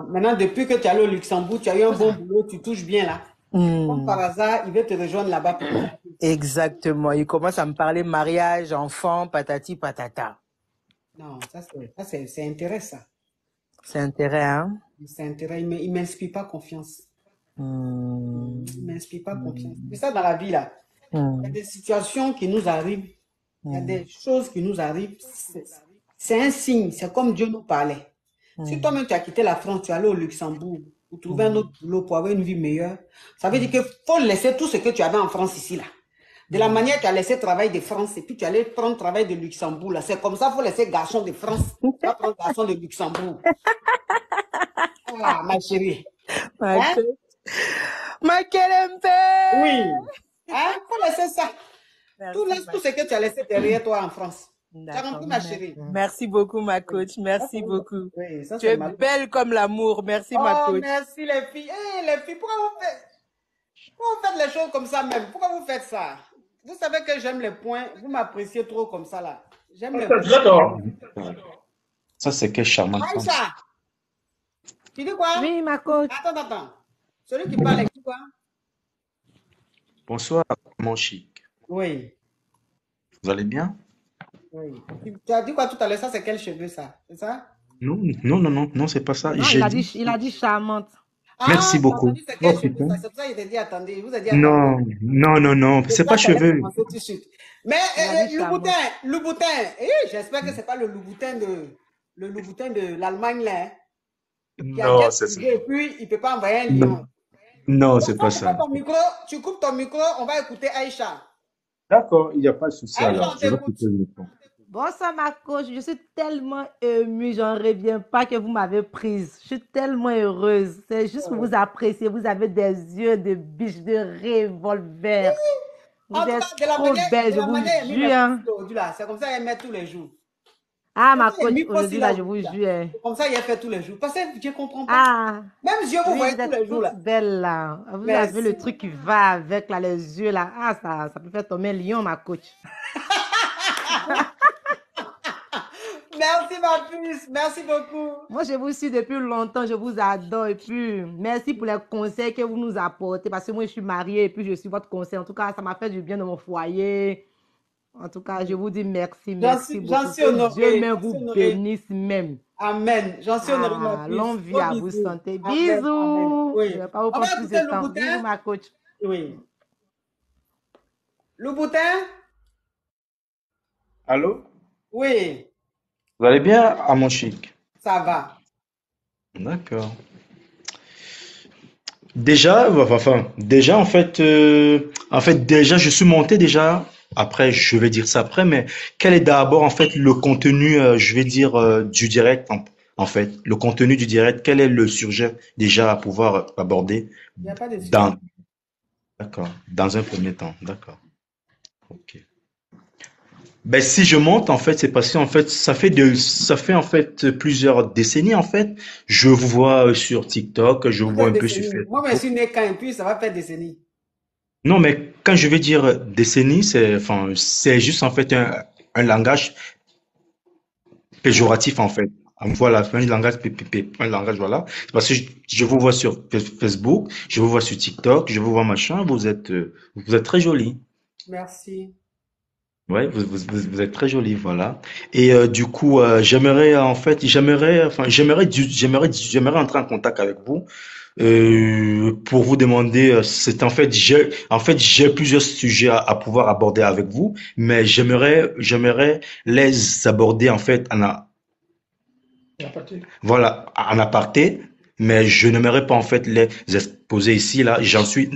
Maintenant, depuis que tu es allé au Luxembourg, tu as eu un bon boulot, tu touches bien là. Comme par hasard, il veut te rejoindre là-bas. Exactement. Il commence à me parler mariage, enfant, patati, patata. Non, ça c'est intérêt, ça. C'est intérêt, hein? C'est intérêt. Il ne m'inspire pas confiance. Il ne m'inspire pas confiance. C'est ça dans la vie, là. Il y a des situations qui nous arrivent. Il y a des choses qui nous arrivent. C'est un signe. C'est comme Dieu nous parlait. Si toi-même tu as quitté la France, tu es allé au Luxembourg pour trouver un autre boulot, pour avoir une vie meilleure, ça veut dire qu'il faut laisser tout ce que tu avais en France ici, là. De la manière tu as laissé travail de France et puis tu allais prendre travail de Luxembourg, là. C'est comme ça, il faut laisser garçon de France. Tu vas prendre garçon de Luxembourg. Ah, ma chérie. Hein? Ma Kelempe! Oui. Hein? Faut laisser ça. Laisse tout ce que tu as laissé derrière toi en France. Tu as compris, ma chérie. Merci beaucoup, ma coach. Merci beaucoup. Oui, ça, tu es belle comme l'amour. Merci, ma coach. Merci, les filles. Hey, les filles, pourquoi vous faites les choses comme ça même? Pourquoi vous faites ça? Vous savez que j'aime les points. Vous m'appréciez trop comme ça, là. J'aime les points. Ça, c'est quel charmant. Aïcha! Tu dis quoi? Oui, ma coach. Attends. Celui qui parle, qui quoi? Bonsoir, mon chic. Oui. Vous allez bien? Oui. Tu as dit quoi tout à l'heure? Ça, c'est quel cheveu, ça? C'est ça? Non, c'est pas ça. Non, il a dit charmante. Merci beaucoup. C'est quel cheveu, ça? C'est pour ça qu'il t'a dit attendez. Vous a dit attendez. Non, c'est pas cheveux. Mais Louboutin, j'espère que c'est pas le Louboutin de l'Allemagne, là. Non, c'est ça. Et puis, il peut pas envoyer un lion. Non, c'est pas ça. Tu coupes ton micro, on va écouter Aïcha. D'accord, il n'y a pas de souci alors. Je vais couper le micro. Bonsoir, ma coach. Je suis tellement émue. J'en reviens pas que vous m'avez prise. Je suis tellement heureuse. C'est juste pour vous apprécier. Vous avez des yeux de biche, de revolver. Vous êtes trop belle, je vous jure. C'est comme ça qu'elle met tous les jours. Ah, ma coach, aujourd'hui, là, je vous jure. Comme ça, il a fait tous les jours. Parce que je ne comprends pas. Ah. Même Dieu, vous voyez tous les jours, là. Belle, là. Vous avez le truc qui va avec, là, les yeux, là. Ah, ça peut faire tomber un lion, ma coach. Merci, ma puce. Merci beaucoup. Moi, je vous suis depuis longtemps. Je vous adore. Et puis, merci pour les conseils que vous nous apportez. Parce que moi, je suis mariée et puis je suis votre conseil. En tout cas, ça m'a fait du bien dans mon foyer. En tout cas, je vous dis merci beaucoup. J'en suis honorée. Dieu même vous bénisse même. Amen. J'en suis honorée. Longue vie à vous, santé. Bisous. Amen. Oui. Je ne vais pas vous prendre plus de temps. Bisous, ma coach. Oui. Louboutin? Allô? Oui. Vous allez bien, à mon chic? Ça va. D'accord. Déjà, déjà, je suis monté déjà. Après, je vais dire ça après, mais quel est d'abord en fait le contenu, je vais dire du direct en fait, le contenu du direct. Quel est le sujet déjà à pouvoir aborder Il n'y a pas de sujet. D'accord, dans un premier temps, d'accord. Ok. Ben si je monte en fait, c'est parce qu'en fait ça fait en fait plusieurs décennies en fait. Je vous vois sur TikTok, je vous vois un peu sur Facebook. Moi, je suis né quand et puis ça va faire décennies. Non, mais quand je vais dire décennie, c'est juste en fait un langage péjoratif en fait. Voilà, un langage, voilà. Parce que je vous vois sur Facebook, je vous vois sur TikTok, je vous vois machin, vous êtes très jolie. Merci. Ouais, vous êtes très jolie, voilà. Et du coup, j'aimerais, en fait, j'aimerais entrer en contact avec vous pour vous demander, j'ai plusieurs sujets à pouvoir aborder avec vous, mais j'aimerais les aborder en fait voilà, en aparté, mais je n'aimerais pas en fait les exposer ici, là. J'en suis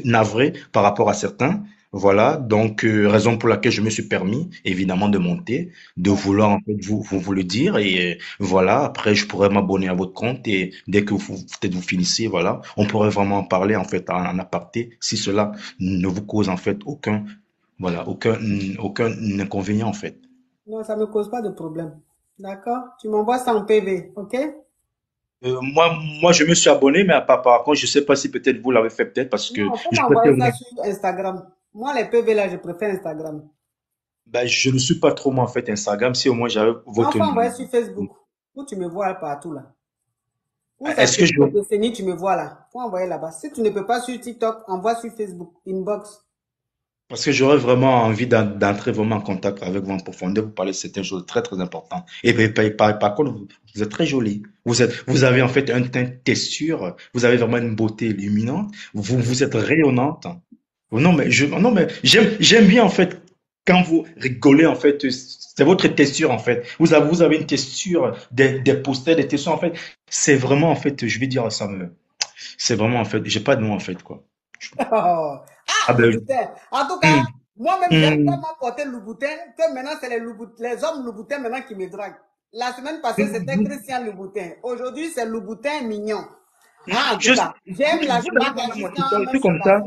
navré par rapport à certains. Voilà, donc raison pour laquelle je me suis permis, évidemment, de monter, de vouloir en fait vous le dire. Et voilà, après je pourrais m'abonner à votre compte et dès que peut-être vous finissez, voilà, on pourrait vraiment en parler en fait en aparté si cela ne vous cause en fait aucun inconvénient en fait. Non, ça ne me cause pas de problème. D'accord? Tu m'envoies ça en PV, ok? Moi, je me suis abonné, mais par contre, je sais pas si peut-être vous l'avez fait, peut-être parce que Non, faut je préfère, m'envoyer ça sur Instagram. Moi, les PV là, je préfère Instagram. ben, je ne suis pas trop, moi, en fait, Instagram. Si au moins j'avais Non, votre, faut envoyer sur Facebook. Où tu me vois là, partout là. Où ça est-ce que fait des décennies, tu me vois là. Faut envoyer là-bas. Si tu ne peux pas sur TikTok, envoie sur Facebook, inbox. parce que j'aurais vraiment envie d'entrer vraiment en contact avec vous en profondeur, vous parler de certaines choses très, très importantes. Et par contre, vous êtes très jolie. Vous avez en fait un teint texture, vous avez vraiment une beauté illuminante, vous êtes rayonnante. Non, mais j'aime bien en fait quand vous rigolez en fait, c'est votre texture en fait. Vous avez une texture des posters, des textures en fait. C'est vraiment en fait, je vais dire c'est vraiment en fait, j'ai pas de mots en fait quoi. Ah, Ah ben, Louboutin. En tout cas, moi-même, j'aime tellement porter Louboutin que maintenant, c'est les hommes Louboutin maintenant qui me draguent. La semaine passée, c'était Christian Louboutin. Aujourd'hui, c'est Louboutin mignon. Ah, en tout cas, j'aime la marque assistant, même comme sur ça.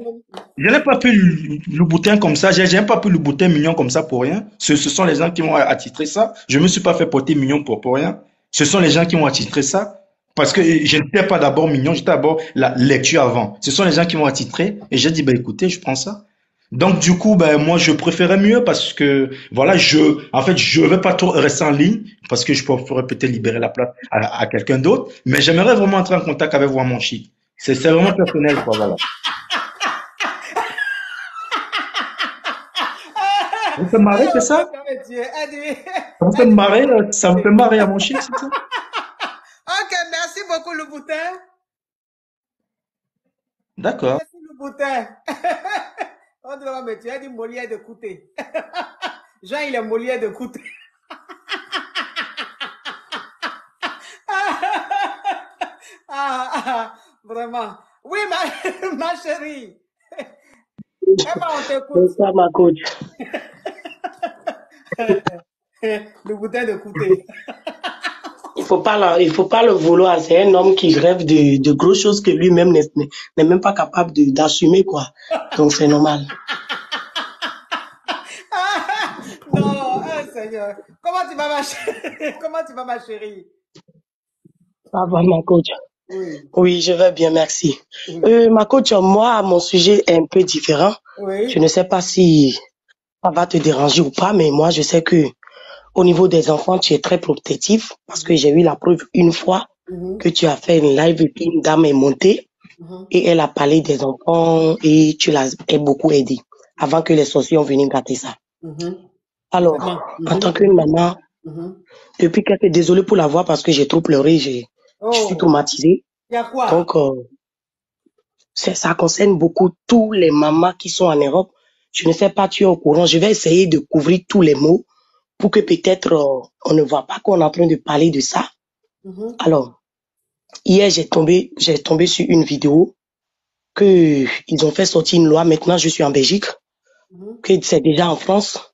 Je n'ai pas pu le boutin comme ça, j'ai pas pu le boutin mignon comme ça pour rien. Ce sont les gens qui m'ont attitré ça. Je me suis pas fait porter mignon pour rien. Ce sont les gens qui m'ont attitré ça. Parce que je n'étais pas d'abord mignon, j'étais d'abord la lecture avant. Ce sont les gens qui m'ont attitré et j'ai dit, bah écoutez, je prends ça. Donc du coup, ben moi je préférais mieux parce que voilà, en fait, je vais pas trop rester en ligne parce que je pourrais peut-être libérer la place à quelqu'un d'autre, mais j'aimerais vraiment entrer en contact avec vous à mon chic. C'est vraiment personnel, quoi, voilà. Vous faites marrer, c'est ça? Ça vous fait marrer, ça vous fait marrer à mon chic, c'est ça? Ok, merci beaucoup, Louboutin. D'accord. Merci, Louboutin. On doit me tuer, dit Molière de Couté. Jean, il est Molière de Couté. Vraiment. Oui, ma chérie. Emma, on t'écoute. Bonsoir, ma coach. Le boutin de Couté. Il faut pas le vouloir. C'est un homme qui rêve de grosses choses que lui-même n'est même pas capable d'assumer, quoi. Donc, c'est normal. Non, Seigneur. Comment tu vas, ma chérie? Comment tu vas, ma chérie? Ça va, ma coach. Oui, je vais bien, merci. Ma coach, moi, mon sujet est un peu différent. Oui. Je ne sais pas si ça va te déranger ou pas, mais moi, je sais que au niveau des enfants, tu es très protectif parce que j'ai eu la preuve une fois que tu as fait une live et puis une dame est montée et elle a parlé des enfants et tu l'as beaucoup aidé avant que les sorciers ont venu gâter ça. Alors, en tant qu'une maman, depuis quelques, désolée pour la voix parce que j'ai trop pleuré, je suis traumatisée. Donc, ça concerne beaucoup tous les mamans qui sont en Europe. Je ne sais pas, tu es au courant. Je vais essayer de couvrir tous les mots pour que peut-être on ne voit pas qu'on est en train de parler de ça. Alors, hier, j'ai tombé sur une vidéo que ils ont fait sortir une loi. Maintenant, je suis en Belgique, que c'est déjà en France,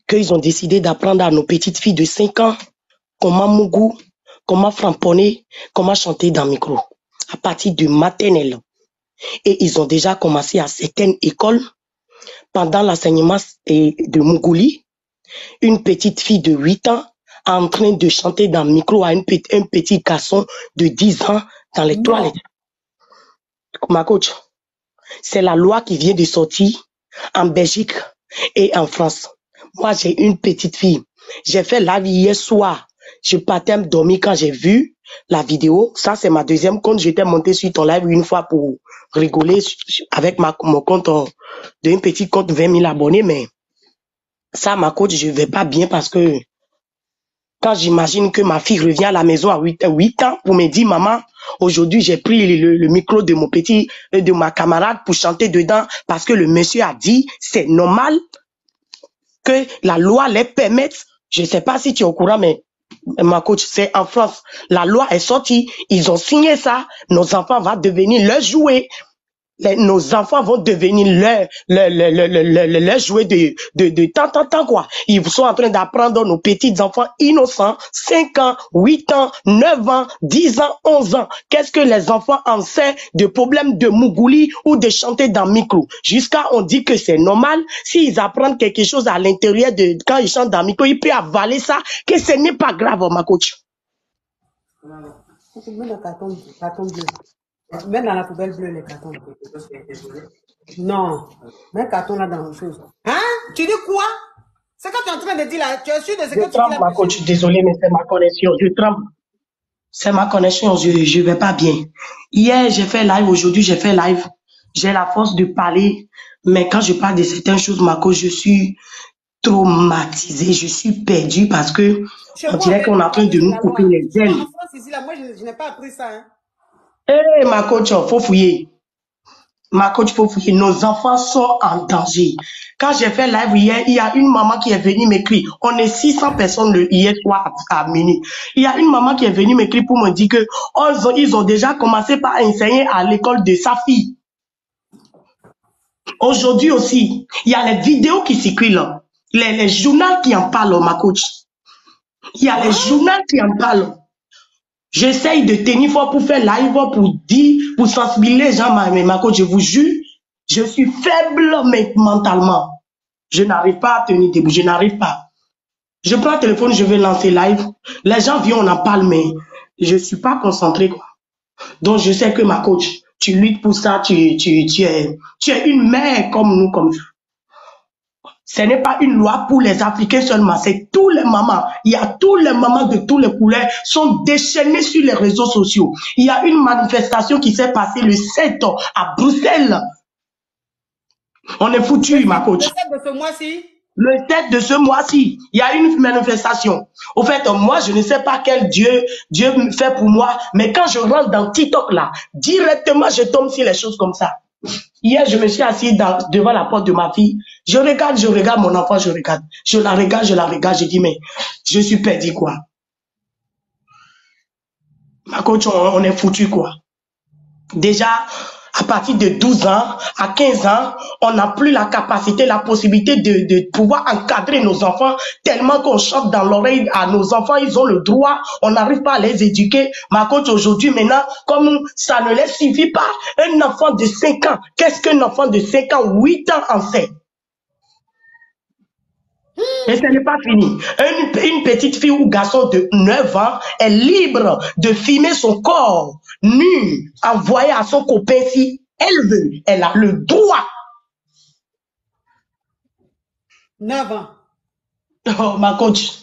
qu'ils ont décidé d'apprendre à nos petites filles de 5 ans comment mougou, comment framponner, comment chanter dans le micro, à partir de maternelle. Et ils ont déjà commencé à certaines écoles, pendant l'enseignement de Mougouli, une petite fille de 8 ans en train de chanter dans le micro à un petit garçon de 10 ans dans les toilettes. Ma coach, c'est la loi qui vient de sortir en Belgique et en France. Moi, j'ai une petite fille. J'ai fait live hier soir Je partais me dormir quand j'ai vu la vidéo. Ça, c'est ma deuxième compte. J'étais monté sur ton live une fois pour rigoler avec mon compte d'un petit compte 20 000 abonnés. Mais ça, ma coach, je vais pas bien parce que quand j'imagine que ma fille revient à la maison à 8 ans pour me dire, maman, aujourd'hui, j'ai pris le micro de mon petit, de ma camarade pour chanter dedans parce que le monsieur a dit, c'est normal que la loi les permette. Je sais pas si tu es au courant, mais ma coach, c'est en France. La loi est sortie. Ils ont signé ça. Nos enfants vont devenir leurs jouets. Nos enfants vont devenir leurs jouets de temps, quoi. Ils sont en train d'apprendre nos petits enfants innocents, 5 ans, 8 ans, 9 ans, 10 ans, 11 ans. Qu'est-ce que les enfants en savent de problèmes de mougouli ou de chanter dans le micro? Jusqu'à on dit que c'est normal. S'ils apprennent quelque chose à l'intérieur de, quand ils chantent dans le micro, ils peuvent avaler ça, que ce n'est pas grave, ma coach. Mets dans la poubelle bleue les cartons. Non, mets le carton là dans la chose. Hein? Tu dis quoi? C'est quand tu es en train de dire là, tu es sûr de ce que tu dis là? Ma coach, désolé, mais c'est ma connexion. Je tremble. C'est ma connexion, je vais pas bien. Hier, j'ai fait live, aujourd'hui, j'ai fait live. J'ai la force de parler, mais quand je parle de certaines choses, ma coach, je suis traumatisée, je suis perdue parce que on dirait qu'on est en train de nous couper les ailes. En France, ici, là, moi, je n'ai pas appris ça. Hein. Eh, ma coach, faut fouiller. Ma coach, faut fouiller. Nos enfants sont en danger. Quand j'ai fait live hier, il y a une maman qui est venue m'écrire. On est 600 personnes hier soir à minuit. Il y a une maman qui est venue m'écrire pour me dire que ils ont déjà commencé par enseigner à l'école de sa fille. Aujourd'hui aussi, il y a les vidéos qui circulent. Les journaux qui en parlent, ma coach. Il y a les journaux qui en parlent. J'essaye de tenir fort pour faire live, pour dire, pour sensibiliser les gens, mais ma coach, je vous jure, je suis faible mentalement. Je n'arrive pas à tenir debout, je n'arrive pas. Je prends le téléphone, je vais lancer live. Les gens viennent, on en parle, mais je suis pas concentré, quoi. Donc, je sais que ma coach, tu luttes pour ça, tu es une mère comme nous, comme ça. Ce n'est pas une loi pour les Africains seulement, c'est tous les mamans. Il y a tous les mamans de tous les couleurs sont déchaînées sur les réseaux sociaux. Il y a une manifestation qui s'est passée le 7 à Bruxelles. On est foutu, ma coach. Le 7 de ce mois-ci? Le 7 de ce mois-ci, il y a une manifestation. Au fait, moi, je ne sais pas quel Dieu me fait pour moi, mais quand je rentre dans TikTok là, directement, je tombe sur les choses comme ça. Hier, je me suis assis devant la porte de ma fille. Je regarde mon enfant, je regarde. Je la regarde, je dis, mais je suis perdu, quoi. Ma coach, on est foutu, quoi. Déjà, à partir de 12 ans, à 15 ans, on n'a plus la capacité, la possibilité de pouvoir encadrer nos enfants tellement qu'on chante dans l'oreille à nos enfants. Ils ont le droit, on n'arrive pas à les éduquer. Ma coach, aujourd'hui, maintenant, comme ça ne les suffit pas, un enfant de 5 ans, qu'est-ce qu'un enfant de 5 ans, 8 ans en sait? Et ce n'est pas fini. Une petite fille ou garçon de 9 ans est libre de filmer son corps nu, envoyer à son copain si elle veut. Elle a le droit. 9 ans. Oh, ma coach,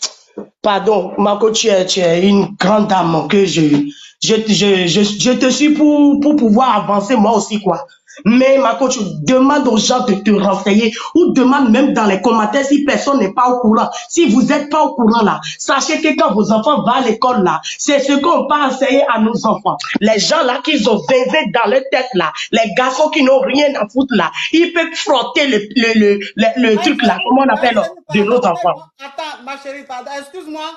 pardon, ma coach, tu es une grande dame que je te suis pour pouvoir avancer moi aussi, quoi. Mais ma coach, demande aux gens de te renseigner ou demande même dans les commentaires si personne n'est pas au courant. Si vous n'êtes pas au courant là, sachez que quand vos enfants vont à l'école là, c'est ce qu'on peut enseigner à nos enfants. Les gens là qui ont zinzé dans leur tête là, les garçons qui n'ont rien à foutre là, ils peuvent frotter le truc là, comment on appelle de nos enfants. Attends, ma chérie, pardon, excuse-moi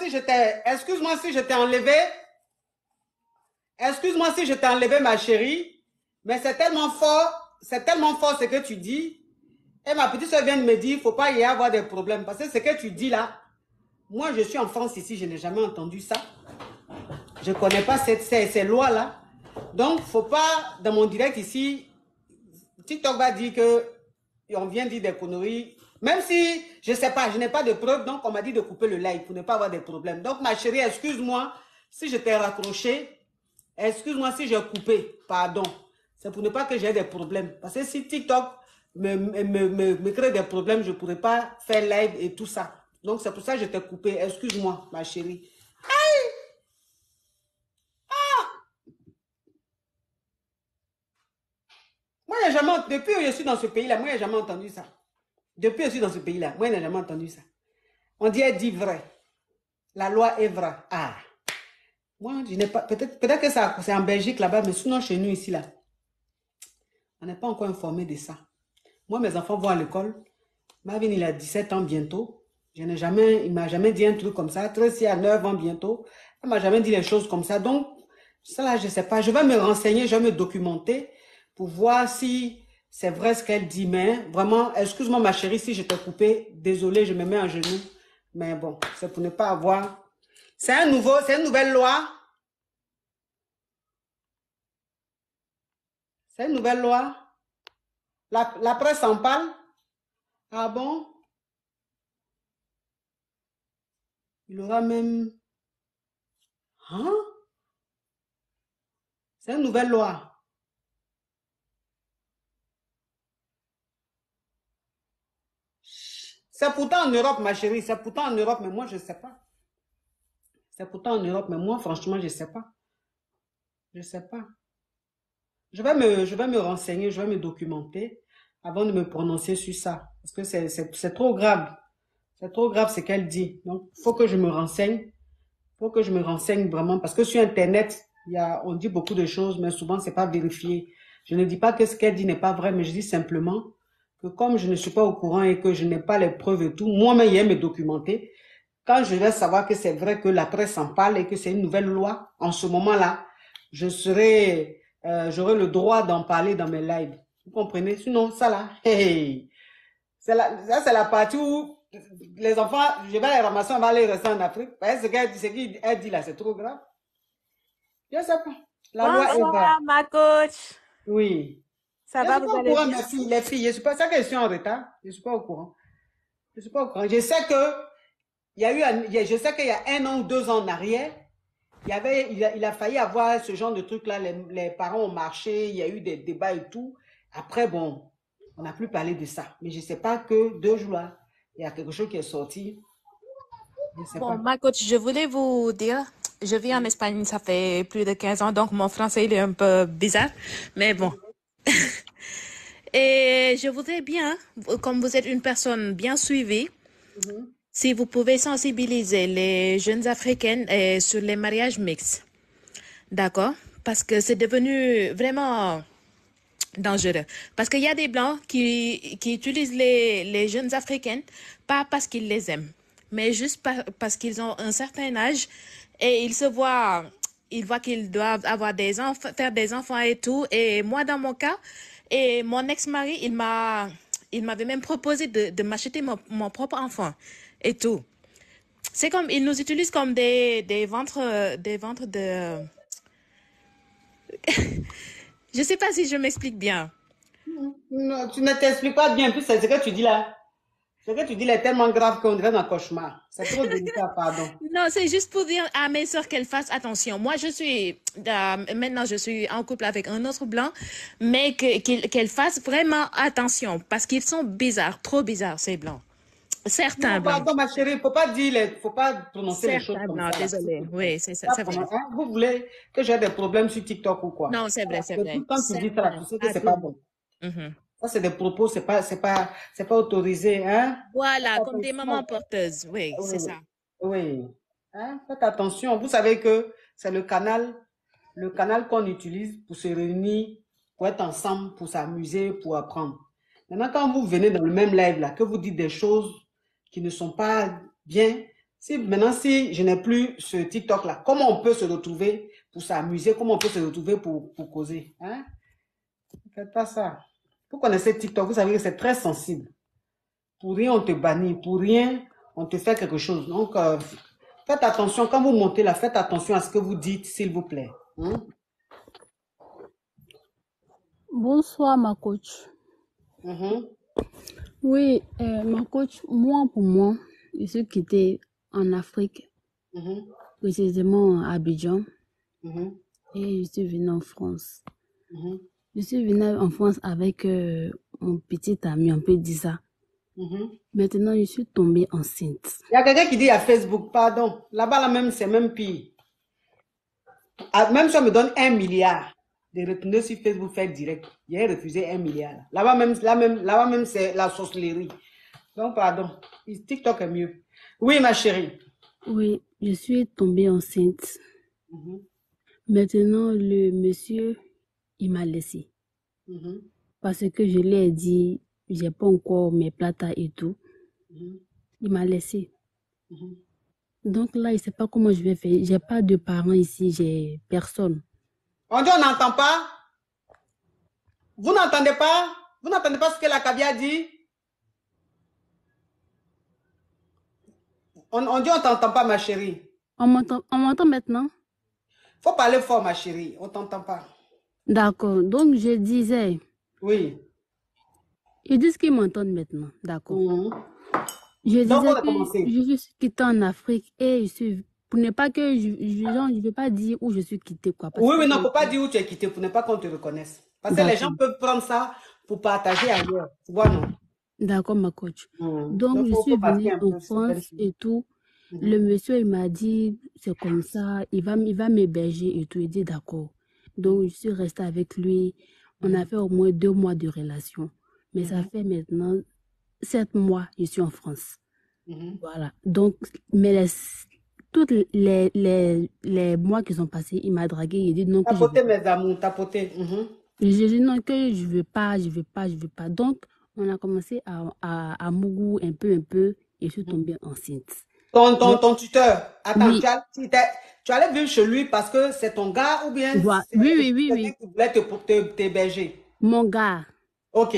si je t'ai enlevé. Excuse-moi si je t'ai enlevé, ma chérie. Mais c'est tellement fort ce que tu dis. Et ma petite soeur vient de me dire, il ne faut pas y avoir des problèmes. Parce que ce que tu dis là, moi je suis en France ici, je n'ai jamais entendu ça. Je ne connais pas ces lois-là. Donc, il ne faut pas, dans mon direct ici, TikTok va dire qu'on vient dire des conneries. Même si, je ne sais pas, je n'ai pas de preuves, donc on m'a dit de couper le live pour ne pas avoir des problèmes. Donc, ma chérie, excuse-moi si je t'ai raccroché. Excuse-moi si j'ai coupé, pardon. C'est pour ne pas que j'ai des problèmes. Parce que si TikTok me crée des problèmes, je ne pourrais pas faire live et tout ça. Donc, c'est pour ça que je t'ai coupé. Excuse-moi, ma chérie. Moi, il n'y a jamais, depuis que je suis dans ce pays-là, moi, il n'y a jamais entendu ça. Depuis que je suis dans ce pays-là, moi, il n'y a jamais entendu ça. On dit, elle dit vrai. La loi est vraie. Ah. Moi, je n'ai pas, peut-être que ça, c'est en Belgique là-bas, mais sinon, chez nous, ici, là, on n'est pas encore informé de ça. Moi, mes enfants vont à l'école. Marvin, il a 17 ans bientôt. Il ne m'a jamais dit un truc comme ça. Tracy a 9 ans bientôt. Il ne m'a jamais dit les choses comme ça. Donc, ça là, je ne sais pas. Je vais me renseigner, je vais me documenter pour voir si c'est vrai ce qu'elle dit. Mais vraiment, excuse-moi ma chérie, si je t'ai coupé. Désolée, je me mets en genoux. Mais bon, c'est pour ne pas avoir... C'est une nouvelle loi. C'est une nouvelle loi. La presse en parle. Ah bon? Il aura même... Hein? C'est une nouvelle loi. C'est pourtant en Europe, ma chérie. C'est pourtant en Europe, mais moi, je ne sais pas. C'est pourtant en Europe, mais moi, franchement, je ne sais pas. Je ne sais pas. Je vais me renseigner, je vais me documenter avant de me prononcer sur ça. Parce que c'est trop grave. C'est trop grave ce qu'elle dit. Donc, il faut que je me renseigne. Il faut que je me renseigne vraiment. Parce que sur Internet, on dit beaucoup de choses, mais souvent, ce n'est pas vérifié. Je ne dis pas que ce qu'elle dit n'est pas vrai, mais je dis simplement que comme je ne suis pas au courant et que je n'ai pas les preuves et tout, moi-même, hier, me documenter. Quand je vais savoir que c'est vrai que la presse en parle et que c'est une nouvelle loi, en ce moment-là, j'aurai le droit d'en parler dans mes lives. Vous comprenez? Sinon, ça là, hey, ça c'est la partie où les enfants, je vais les ramasser, on va les rester en Afrique. Ce qu'elle dit là, c'est trop grave. Je ne sais pas. La loi est Bonsoir, ma coach. Oui. Ça va, vous allez bien? Merci, les filles. Je suis pas ça que je suis en retard. Je ne suis pas au courant. Je suis pas au courant. Je sais que je sais qu'il y a 1 an ou 2 ans en arrière, il a failli avoir ce genre de truc-là. Les parents ont marché, il y a eu des débats et tout. Après, bon, on n'a plus parlé de ça. Mais je ne sais pas que 2 jours là, il y a quelque chose qui est sorti. Je sais pas. Ma coach, je voulais vous dire, je vis en Espagne, ça fait plus de 15 ans, donc mon français il est un peu bizarre, mais bon. Et je voudrais bien, comme vous êtes une personne bien suivie, si vous pouvez sensibiliser les jeunes Africaines sur les mariages mixtes. D'accord? Parce que c'est devenu vraiment dangereux. Parce qu'il y a des Blancs qui utilisent les jeunes Africaines, pas parce qu'ils les aiment, mais juste parce qu'ils ont un certain âge et ils voient qu'ils doivent avoir des enfants, faire des enfants et tout. Et moi, dans mon cas, et mon ex-mari, il m'avait même proposé de m'acheter mon propre enfant et tout. C'est comme, ils nous utilisent comme des ventres de... Je sais pas si je m'explique bien. Non, tu ne t'expliques pas bien. En plus, c'est ce que tu dis là. Ce que tu dis là est tellement grave qu'on dirait un cauchemar. C'est trop délicat, pardon. Non, c'est juste pour dire à mes soeurs qu'elles fassent attention. Moi, maintenant, je suis en couple avec un autre blanc, mais qu'elles fassent vraiment attention parce qu'ils sont bizarres, trop bizarres, ces blancs. Certains blancs. Pardon, ma chérie, faut pas prononcer les choses comme ça. Désolée. Oui, c'est ça, c'est vrai. Vous voulez que j'ai des problèmes sur TikTok ou quoi? Non, c'est vrai, c'est vrai. Quand tu dis ça, tu sais que c'est pas bon. Ça, c'est des propos, c'est pas autorisé, hein? Voilà, comme des mamans porteuses. Oui, c'est ça. Oui. Hein? Faites attention. Vous savez que c'est le canal qu'on utilise pour se réunir, pour être ensemble, pour s'amuser, pour apprendre. Maintenant, quand vous venez dans le même live là, que vous dites des choses qui ne sont pas bien, maintenant, si je n'ai plus ce TikTok là, comment on peut se retrouver pour s'amuser? Comment on peut se retrouver pour causer? Hein? Ne faites pas ça. Vous connaissez TikTok, vous savez que c'est très sensible. Pour rien, on te bannit. Pour rien, on te fait quelque chose. Donc, faites attention. Quand vous montez là, faites attention à ce que vous dites, s'il vous plaît. Bonsoir, ma coach. Oui, ma coach, pour moi, je suis quittée en Afrique, précisément à Abidjan, et je suis venue en France. Je suis venue en France avec mon petit ami, on peut dire ça. Maintenant, je suis tombée enceinte. Il y a quelqu'un qui dit à Facebook, pardon, là-bas, là même, c'est même pire. Ah, même si on me donne 1 milliard de retourner sur Facebook faire direct, j'ai refusé 1 milliard. Là-bas même, c'est la sorcellerie. Donc, pardon, TikTok est mieux. Oui, ma chérie. Oui, je suis tombée enceinte. Maintenant, le monsieur, il m'a laissé. Parce que je lui ai dit, j'ai pas encore mes plata et tout. Il m'a laissé. Donc là, il ne sait pas comment je vais faire. J'ai pas de parents ici, j'ai personne. On dit on n'entend pas? Vous n'entendez pas? Vous n'entendez pas ce que la Kavia dit? On dit on t'entend pas, ma chérie. On m'entend maintenant? Faut parler fort, ma chérie. On t'entend pas. D'accord. Donc, je disais... Oui. Ils disent qu'ils m'entendent maintenant. D'accord. Je disais que je suis quittée en Afrique et je suis... Pour ne pas que je ne veux pas dire où je suis quittée, quoi. Oui, non, il ne faut pas dire où tu es quittée pour ne pas qu'on te reconnaisse. Parce que les gens peuvent prendre ça pour partager ailleurs. Tu vois, non? D'accord, ma coach. Donc, je suis venue en France et tout. Le monsieur, il m'a dit, c'est comme ça, il va m'héberger et tout. Il dit, d'accord. Donc, je suis restée avec lui. On a fait au moins 2 mois de relation. Mais ça fait maintenant 7 mois, je suis en France. Voilà. Donc, mais tous les mois qui sont passés, il m'a dragué. Il dit non. Tapoter, mes amours, tapoter. J'ai dit non, que je veux pas. Donc, on a commencé à Mougou un peu et je suis tombée enceinte. Ton tuteur, attends, Oui. tu allais vivre chez lui parce que c'est ton gars ou bien c'est quelqu'un qui voulait t'héberger? Mon gars. Ok.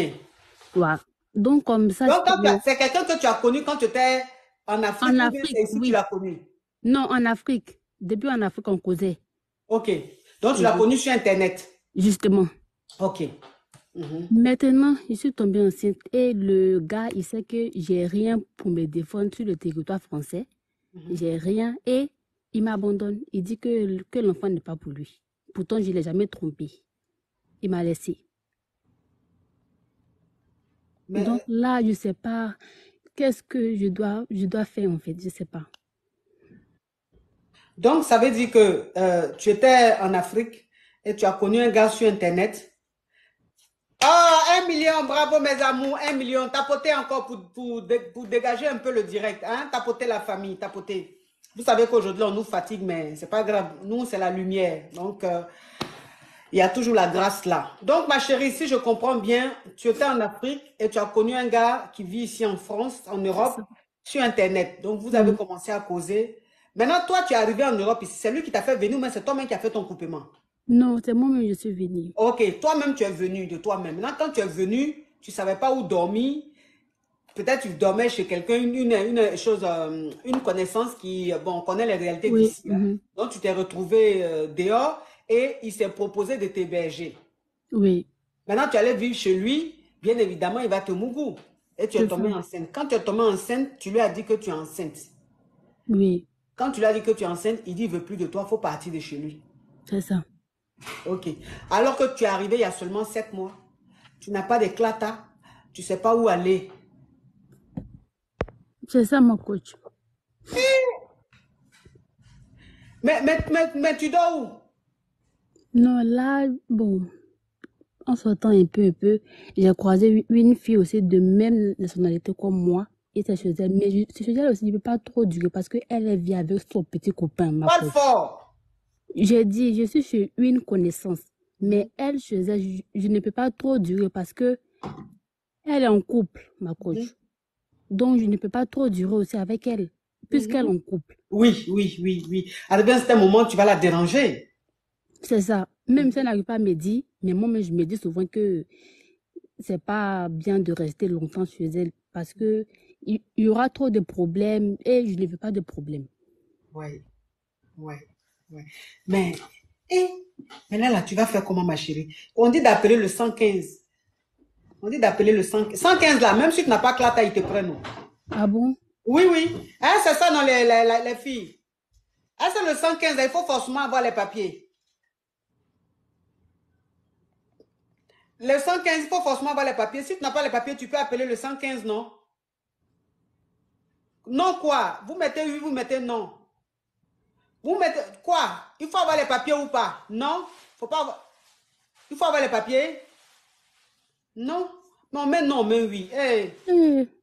Ouais. Donc, comme ça. Donc, c'est quelqu'un que tu as connu quand tu étais en Afrique, ou bien c'est ici que tu l'as connu? Non, en Afrique. Depuis en Afrique, on causait. Ok. Donc, tu l'as connu sur Internet? Justement. Ok. Maintenant, je suis tombée enceinte et le gars, il sait que j'ai rien pour me défendre sur le territoire français. J'ai rien et il m'abandonne. Il dit que l'enfant n'est pas pour lui. Pourtant, je ne l'ai jamais trompé. Il m'a laissé. Donc là, je ne sais pas qu'est-ce que je dois faire en fait. Je ne sais pas. Donc, ça veut dire que tu étais en Afrique et tu as connu un gars sur Internet. Oh, 1 million, bravo mes amours, 1 million. Tapotez encore pour dégager un peu le direct. Hein? Tapotez la famille, tapotez. Vous savez qu'aujourd'hui, on nous fatigue, mais c'est pas grave. Nous, c'est la lumière. Donc, il y a toujours la grâce là. Donc, ma chérie, si je comprends bien, tu étais en Afrique et tu as connu un gars qui vit ici en France, en Europe, sur Internet. Donc, vous avez commencé à causer. Maintenant, toi, tu es arrivé en Europe ici. C'est lui qui t'a fait venir, mais c'est toi-même qui a fait ton coupement. Non, c'est moi-même, je suis venue. Ok, toi-même, tu es venu de toi-même. Maintenant, quand tu es venu, tu ne savais pas où dormir. Peut-être tu dormais chez quelqu'un, une connaissance qui, bon, on connaît les réalités d'ici. Donc, tu t'es retrouvé dehors et il s'est proposé de t'héberger. Oui. Maintenant, tu allais vivre chez lui. Bien évidemment, il va te mougou. Et tu es tombée enceinte. Quand tu es tombée enceinte, tu lui as dit que tu es enceinte. Oui. Quand tu lui as dit que tu es enceinte, il dit il ne veut plus de toi, il faut partir de chez lui. C'est ça. Ok. Alors que tu es arrivé il y a seulement 7 mois. Tu n'as pas d'éclata. Tu ne sais pas où aller. C'est ça, mon coach. Mais tu dors où? Non, là, bon, en sortant un peu, j'ai croisé une fille aussi de même nationalité comme moi. Et c'est chez elle. Mais c'est chez elle aussi, je ne peux pas trop durer parce qu'elle vit avec son petit copain. Pas fort. J'ai dit, je suis chez une connaissance. Mais elle, chez elle, je ne peux pas trop durer parce que elle est en couple, ma coach. Donc, je ne peux pas trop durer aussi avec elle, puisqu'elle est en couple. Oui. À un certain moment, tu vas la déranger. C'est ça. Même si elle n'arrive pas à me dire, mais moi, je me dis souvent que c'est pas bien de rester longtemps chez elle parce que il y aura trop de problèmes et je ne veux pas de problèmes. Ouais. Mais là, tu vas faire comment, ma chérie? On dit d'appeler le 115. On dit d'appeler le 115. 115 là, même si tu n'as pas Clata, ils te prennent. Ah bon? Oui. Hein, c'est ça, non, les filles. Hein, c'est le 115, il faut forcément avoir les papiers. Le 115, il faut forcément avoir les papiers. Si tu n'as pas les papiers, tu peux appeler le 115, non? Non quoi? Vous mettez oui, vous mettez non. Vous mettez quoi? Il faut avoir les papiers ou pas? Non? Faut pas avoir... Il faut avoir les papiers? Non? Non, mais non, mais oui. Hey.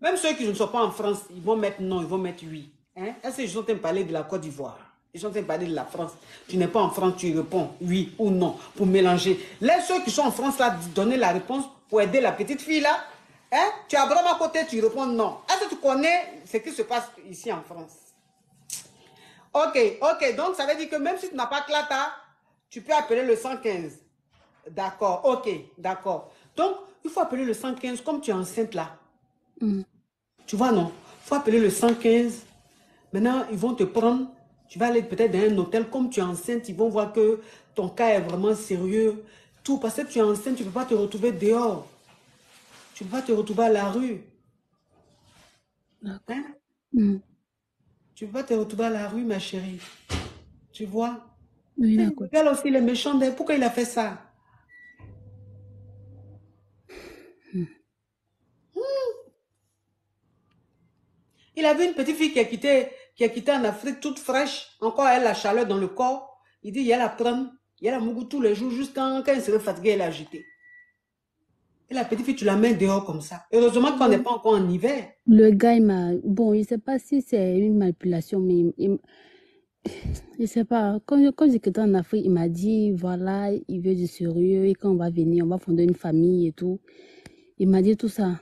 Même ceux qui ne sont pas en France, ils vont mettre non, ils vont mettre oui. Hein? Est-ce qu'ils sont en train de parler de la Côte d'Ivoire? Ils sont en train de parler de la France. Tu n'es pas en France, tu réponds oui ou non pour mélanger. Laisse ceux qui sont en France là donner la réponse pour aider la petite fille là. Hein? Tu as vraiment à côté, tu réponds non. Est-ce que tu connais ce qui se passe ici en France? Ok, ok. Donc ça veut dire que même si tu n'as pas Clata, tu peux appeler le 115. D'accord, ok, d'accord. Donc, il faut appeler le 115 comme tu es enceinte là. Tu vois, non? Il faut appeler le 115. Maintenant, ils vont te prendre. Tu vas aller peut-être dans un hôtel. Comme tu es enceinte, ils vont voir que ton cas est vraiment sérieux. Tout, parce que tu es enceinte, tu ne peux pas te retrouver dehors. Tu ne peux pas te retrouver à la rue. Hein? Tu ne peux pas te retrouver à la rue, ma chérie. Tu vois? Oui, d'accord. Regarde aussi les méchants. Pourquoi il a fait ça? Il a vu une petite fille qui a quitté en Afrique toute fraîche, encore elle la chaleur dans le corps. Il dit, il y a la prendre, il y a la mougou tous les jours, jusqu'à quand elle serait fatiguée, elle l'a jeté. Et la petite fille, tu la mets dehors comme ça. Heureusement qu'on n'est pas encore en hiver. Le gars, il m'a... Bon, je ne sais pas si c'est une manipulation, mais je ne sais pas. Quand j'étais en Afrique, il m'a dit, voilà, il veut du sérieux, et quand on va venir, on va fonder une famille et tout. Il m'a dit tout ça.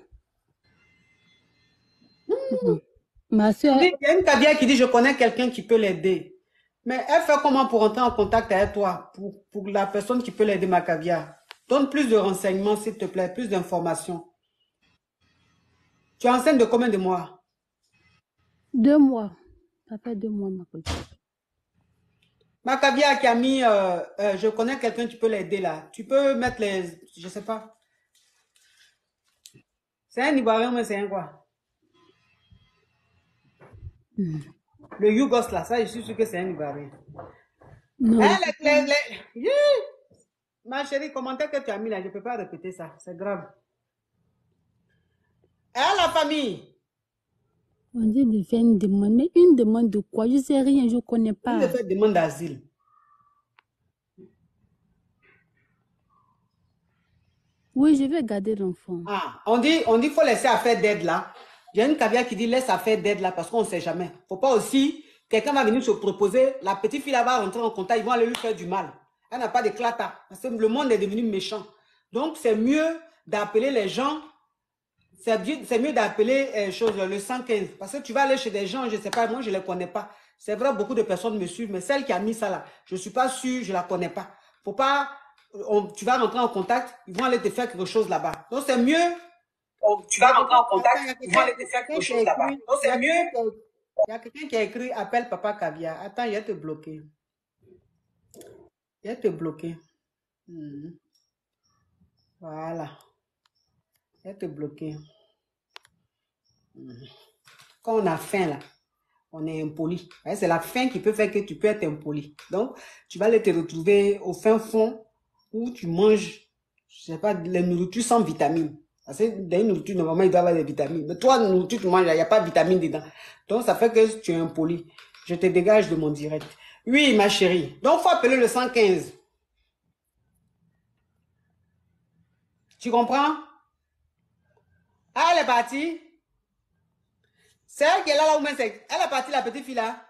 Ma soeur... Il y a une Kabia qui dit, je connais quelqu'un qui peut l'aider. Mais elle fait comment pour entrer en contact avec toi, pour la personne qui peut l'aider, ma Kabia? Donne plus de renseignements, s'il te plaît, plus d'informations. Tu es enceinte de combien de mois? 2 mois. Ça fait 2 mois, ma copine. Ma Kabia qui a mis, je connais quelqu'un qui peut l'aider là. Tu peux mettre les, je sais pas. C'est un Ivoirien, mais c'est un quoi? Le Yougos là, ça, je suis sûr que c'est un Ivoirien. Non. Ma chérie, commentaire que tu as mis là, je ne peux pas répéter ça, c'est grave. Hein, la famille? On dit de faire une demande, mais une demande de quoi? Je ne sais rien, je ne connais pas. Il fait demande d'asile. Oui, je vais garder l'enfant. Ah, on dit faut laisser affaire d'aide là. Il y a une Kabia qui dit laisse affaire d'aide là parce qu'on ne sait jamais. Il ne faut pas aussi, quelqu'un va venir se proposer, la petite fille là va rentrer en contact, ils vont aller lui faire du mal. Elle n'a pas de clata parce que le monde est devenu méchant. Donc c'est mieux d'appeler les gens, c'est mieux d'appeler le 115 parce que tu vas aller chez des gens, je ne sais pas, moi je ne les connais pas. C'est vrai, beaucoup de personnes me suivent, mais celle qui a mis ça là, je ne suis pas sûre, je ne la connais pas. Faut pas, tu vas rentrer en contact, ils vont aller te faire quelque chose là-bas. Donc c'est mieux. Tu vas rentrer en contact, ils vont aller te faire quelque chose là-bas. Donc c'est mieux. Il y a quelqu'un qui a écrit appelle Papa Kabia. Attends, il va te bloquer. Il va te bloquer. Voilà. Il va te bloquer. Quand on a faim là, on est impoli. C'est la faim qui peut faire que tu peux être impoli. Donc, tu vas aller te retrouver au fin fond où tu manges, je sais pas, les nourritures sans vitamines. Parce que dans une nourriture, normalement, il doit y avoir des vitamines. Mais toi, la nourriture, tu manges, il n'y a pas de vitamines dedans. Donc, ça fait que tu es impoli. Je te dégage de mon direct. Oui, ma chérie. Donc, il faut appeler le 115. Tu comprends? Ah, elle est partie. C'est elle qui est là, où elle est partie, la petite fille là.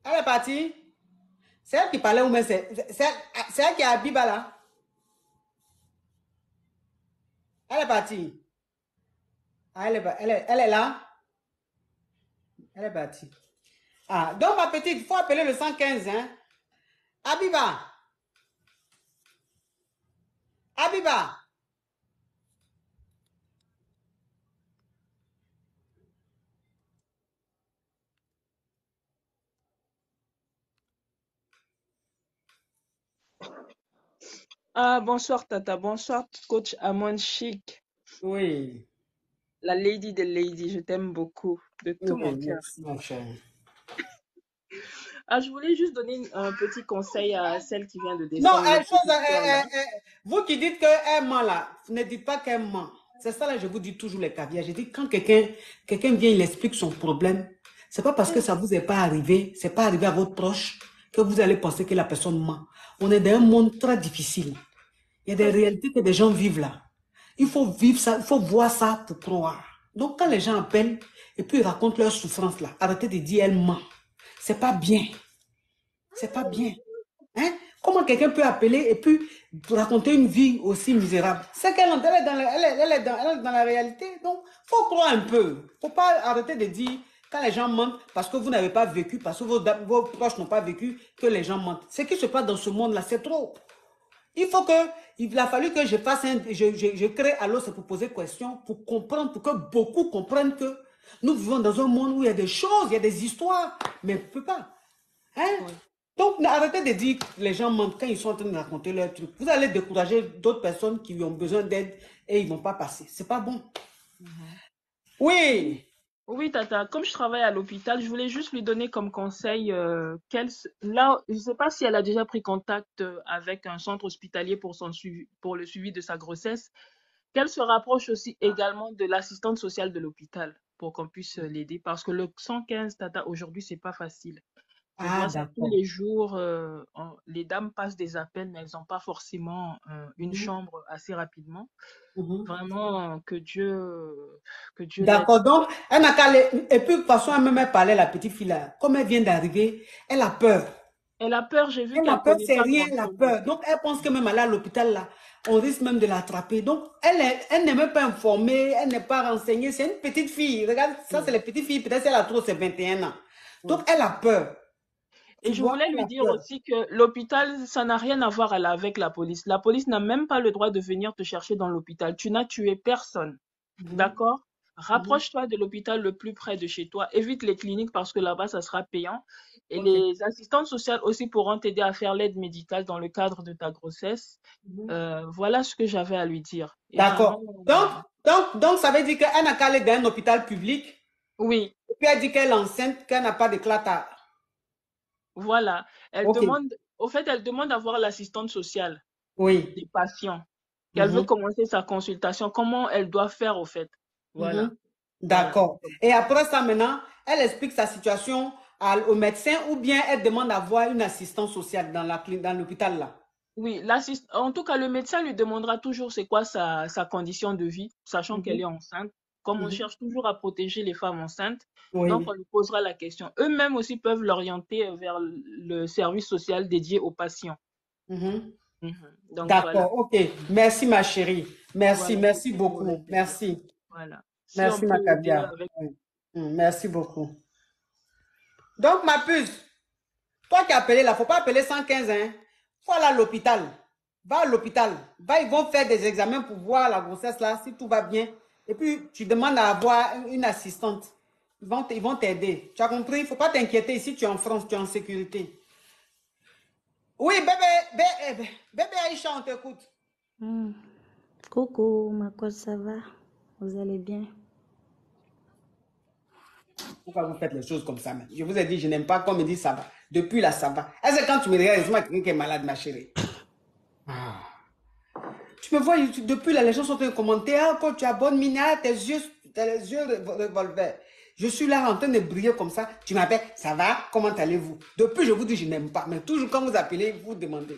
Elle est partie. C'est elle qui parlait, où c'est elle qui est à Biba là. Elle est partie. Ah, elle est là. Elle est partie. Ah, donc ma petite, il faut appeler le 115, hein. Abiba. Abiba. Ah, bonsoir Tata, bonsoir coach Amon Chic. Oui. La lady de lady, je t'aime beaucoup, de tout mon cœur. Merci, mon cher. Ah, je voulais juste donner un petit conseil à celle qui vient de descendre. Non, vous qui dites qu'elle ment là, ne dites pas qu'elle ment. C'est ça là, je vous dis toujours les caviars. Je dis quand quelqu'un vient, il explique son problème, c'est pas parce que ça vous est pas arrivé, c'est pas arrivé à votre proche, que vous allez penser que la personne ment. On est dans un monde très difficile. Il y a des réalités que des gens vivent là. Il faut vivre ça, il faut voir ça pour croire. Donc quand les gens appellent et puis ils racontent leur souffrance là, arrêtez de dire elle ment. C'est pas bien. C'est pas bien. Hein? Comment quelqu'un peut appeler et puis raconter une vie aussi misérable? C'est qu'elle elle est dans la réalité. Donc, il faut croire un peu. Il ne faut pas arrêter de dire, quand les gens mentent, parce que vous n'avez pas vécu, parce que vos proches n'ont pas vécu, que les gens mentent. Ce qui se passe dans ce monde-là, c'est trop. Il a fallu que je fasse je crée Allô, c'est pour poser question, pour comprendre, pour que beaucoup comprennent que nous vivons dans un monde où il y a des choses, il y a des histoires, mais on ne peut pas. Hein? Oui. Donc, arrêtez de dire que les gens mentent quand ils sont en train de raconter leurs trucs. Vous allez décourager d'autres personnes qui ont besoin d'aide et ils ne vont pas passer. C'est pas bon. Oui. Oui, Tata, comme je travaille à l'hôpital, je voulais juste lui donner comme conseil là, je ne sais pas si elle a déjà pris contact avec un centre hospitalier pour le suivi de sa grossesse, qu'elle se rapproche aussi également de l'assistante sociale de l'hôpital pour qu'on puisse l'aider. Parce que le 115, Tata, aujourd'hui, c'est pas facile. Je vois ça tous les jours. Les dames passent des appels, mais elles n'ont pas forcément une chambre assez rapidement. Vraiment, que Dieu D'accord, donc, elle n'a qu'à aller. Et puis, de toute façon, elle m'a parlé, la petite fille là. Comme elle vient d'arriver, elle a peur. Elle a peur, j'ai vu qu'elle a peur, connaît c'est pas rien, elle a peur. Donc, elle pense que même aller à l'hôpital là, on risque même de l'attraper. Donc, elle n'est même pas informée, elle n'est pas renseignée. C'est une petite fille. Regarde, ça, c'est les petites filles. Peut-être elle a trop, c'est 21 ans. Donc, elle a peur. Et je voulais lui dire aussi que l'hôpital, ça n'a rien à voir avec la police. La police n'a même pas le droit de venir te chercher dans l'hôpital. Tu n'as tué personne. D'accord? Rapproche-toi de l'hôpital le plus près de chez toi. Évite les cliniques parce que là-bas, ça sera payant. Et les assistantes sociales aussi pourront t'aider à faire l'aide médicale dans le cadre de ta grossesse. Voilà ce que j'avais à lui dire. D'accord. Donc, ça veut dire qu'elle n'a qu'à aller dans un hôpital public. Oui. Et puis, elle dit qu'elle est enceinte, qu'elle n'a pas de clata. Voilà. Elle demande à voir l'assistante sociale des patients. Qu'elle veut commencer sa consultation. Comment elle doit faire, au fait. Voilà. D'accord. Et après ça, maintenant, elle explique sa situation au médecin ou bien elle demande à voir une assistante sociale dans l'hôpital là. Oui, en tout cas, le médecin lui demandera toujours c'est quoi sa condition de vie, sachant qu'elle est enceinte. Comme on cherche toujours à protéger les femmes enceintes, donc on lui posera la question. Eux-mêmes aussi peuvent l'orienter vers le service social dédié aux patients. D'accord, voilà. Ok. Merci ma chérie. Merci, voilà, merci beaucoup. Merci. Voilà. Merci ma caviar. Merci beaucoup. Donc ma puce, toi qui as appelé là, il ne faut pas appeler 115, hein. Il faut aller à l'hôpital. Va à l'hôpital. Ils vont faire des examens pour voir la grossesse là, si tout va bien. Et puis, tu demandes à avoir une assistante. Ils vont t'aider. Tu as compris? Il ne faut pas t'inquiéter. Ici, tu es en France, tu es en sécurité. Oui, bébé Aïcha, on t'écoute. Coucou, ma coach, ça va? Vous allez bien? Pourquoi vous faites les choses comme ça? Je vous ai dit, je n'aime pas qu'on me dise ça va. Depuis là, ça va. Est-ce que quand tu me regardes, c'est moi quelqu'un qui est malade, ma chérie? Tu me vois, depuis là, les gens sont en train de commenter. Ah, quand tu as bonne mine, tes yeux revolver. Je suis là en train de briller comme ça. Tu m'appelles, ça va? Comment allez-vous? Depuis, je vous dis, je n'aime pas. Mais toujours quand vous appelez, vous demandez.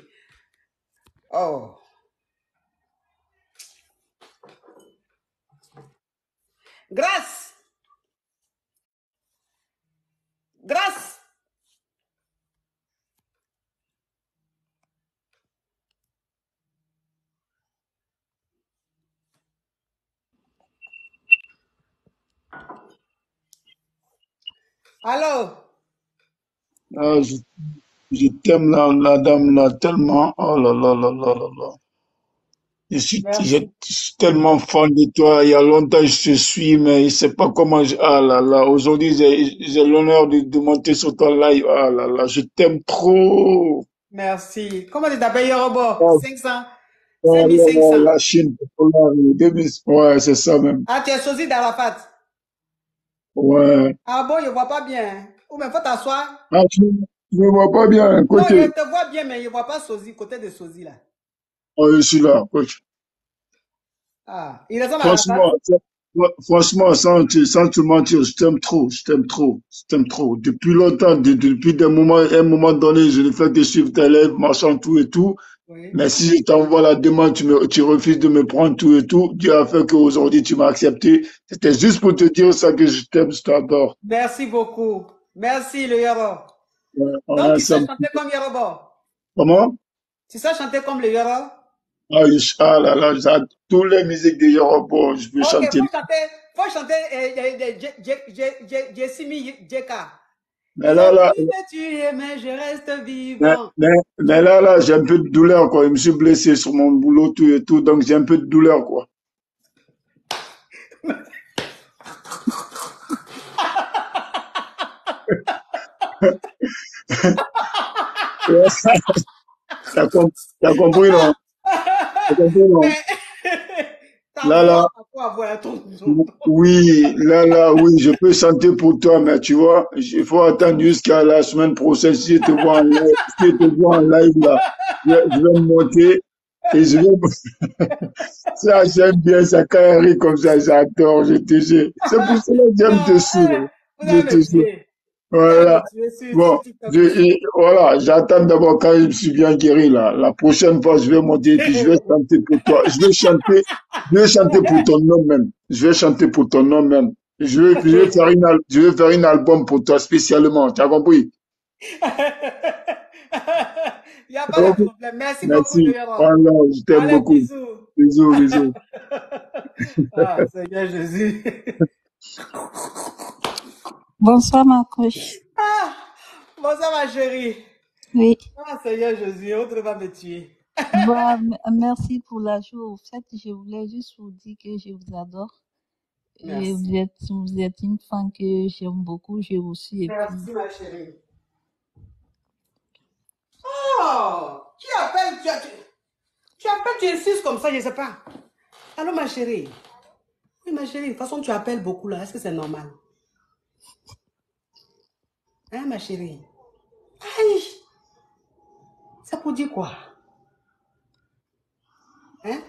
Oh. Grâce. Grâce. Allô? Ah, je t'aime la dame là tellement. Oh là là là là là là. Je suis tellement fan de toi. Il y a longtemps je te suis, mais je sais pas comment. Ah là là. Aujourd'hui, j'ai l'honneur de monter sur ton live. Ah là là. Je t'aime trop. Merci. Comment tu t'appelles, Yorobo? 500. 5500. La Chine. Ouais, c'est ça même. Ah, tu es sosie d'Arafat? Ouais. Ah bon, je ne vois pas bien. Ou même faut t'asseoir. Ah, tu ne vois pas bien, côté. Non, je te vois bien, mais je ne vois pas sosie, côté de sosie là. Oh, je suis là, coach. Ah, il ressemble à Arafat? Franchement, franchement, sans te mentir, je t'aime trop, je t'aime trop, je t'aime trop. Depuis longtemps, depuis des moments, un moment donné, je ne fais que suivre tes lèvres, machin, tout et tout. Oui. Mais si je t'envoie la demande, tu refuses de me prendre tout et tout. Dieu a fait qu'aujourd'hui, tu m'as accepté. C'était juste pour te dire ça que je t'aime, je t'adore. Merci beaucoup. Merci, le Yoro. Ouais, on Donc, a tu sais ça. chanter comme Yorobo? Comment? Tu sais chanter comme le Yoro? Ah, ah là là, j'adore toutes les musiques de Yoruba, je peux Ok, chanter. faut chanter Jessimi Jeka. Mais J'ai là, là, voulu me tuer, mais je reste vivant. mais là, là, j'ai un peu de douleur, quoi. Je me suis blessé sur mon boulot, tout et tout, donc j'ai un peu de douleur, quoi. T'as compris, non? T'as compris, non? Là, là, oui, là, là, oui, je peux chanter pour toi, mais tu vois, il faut attendre jusqu'à la semaine prochaine. Si je te vois en live, si je te vois en live, là, je vais me monter et je vais, ça, j'aime bien ça, quand elle rit comme ça, j'adore, je te jure. C'est pour cela que j'aime te suivre. Vous Je allez te me jure. tuer. Vous allez Voilà. me tuer sur Bon, TikTok aussi. voilà, j'attends d'abord quand je me suis bien guéri, là. La prochaine fois, je vais monter et puis je vais chanter pour toi. Je vais chanter pour ton nom même. Je vais chanter pour ton nom même. Je vais faire une album pour toi spécialement. Tu as compris? Il n'y a pas de problème. Merci beaucoup, le Merci. Yoro. Voilà, je t'aime Allez, beaucoup. bisous. Bisous, bisous. Ah, Seigneur Jésus. Bonsoir, ma coach. Ah, bonsoir, ma chérie. Oui. Ah, Seigneur Jésus, autre va me tuer. Merci pour l'ajout. En fait, je voulais juste vous dire que je vous adore. Et vous êtes une femme que j'aime beaucoup. Je vous suis. Merci, ma chérie. Oh, qui appelle? Tu appelles, tu insistes comme ça, je ne sais pas. Allô, ma chérie. Oui, ma chérie, de toute façon, tu appelles beaucoup là. Est-ce que c'est normal? Hein, ma chérie? Aïe! Ça pour dire quoi? Hein?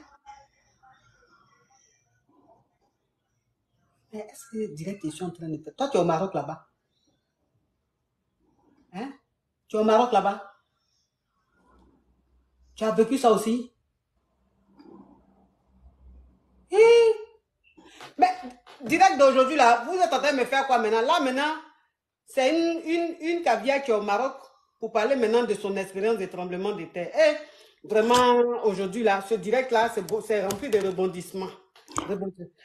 Mais est-ce que direct, je suis en train de... Toi, tu es au Maroc là-bas? Hein? Tu es au Maroc là-bas? Tu as vécu ça aussi? Mais direct d'aujourd'hui là, vous êtes en train de me faire quoi maintenant? Là maintenant, c'est une caviar qui est au Maroc pour parler maintenant de son expérience de tremblement de terre. Et vraiment, aujourd'hui là, ce direct là, c'est rempli de rebondissements.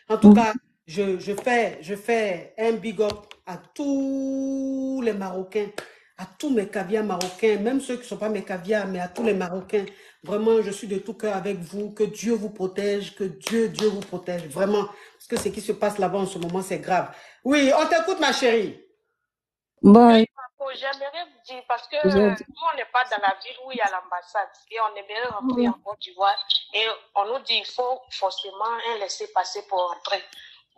En tout cas, je fais un big up à tous les Marocains, à tous mes caviars marocains, même ceux qui ne sont pas mes caviars, mais à tous les Marocains. Vraiment, je suis de tout cœur avec vous. Que Dieu vous protège, que Dieu vous protège. Vraiment, parce que ce qui se passe là-bas en ce moment, c'est grave. Oui, on t'écoute, ma chérie. Bon. J'aimerais vous dire, parce que nous, on n'est pas dans la ville où il y a l'ambassade et on aimerait rentrer en Côte d'Ivoire et on nous dit qu'il faut forcément un laisser-passer pour rentrer.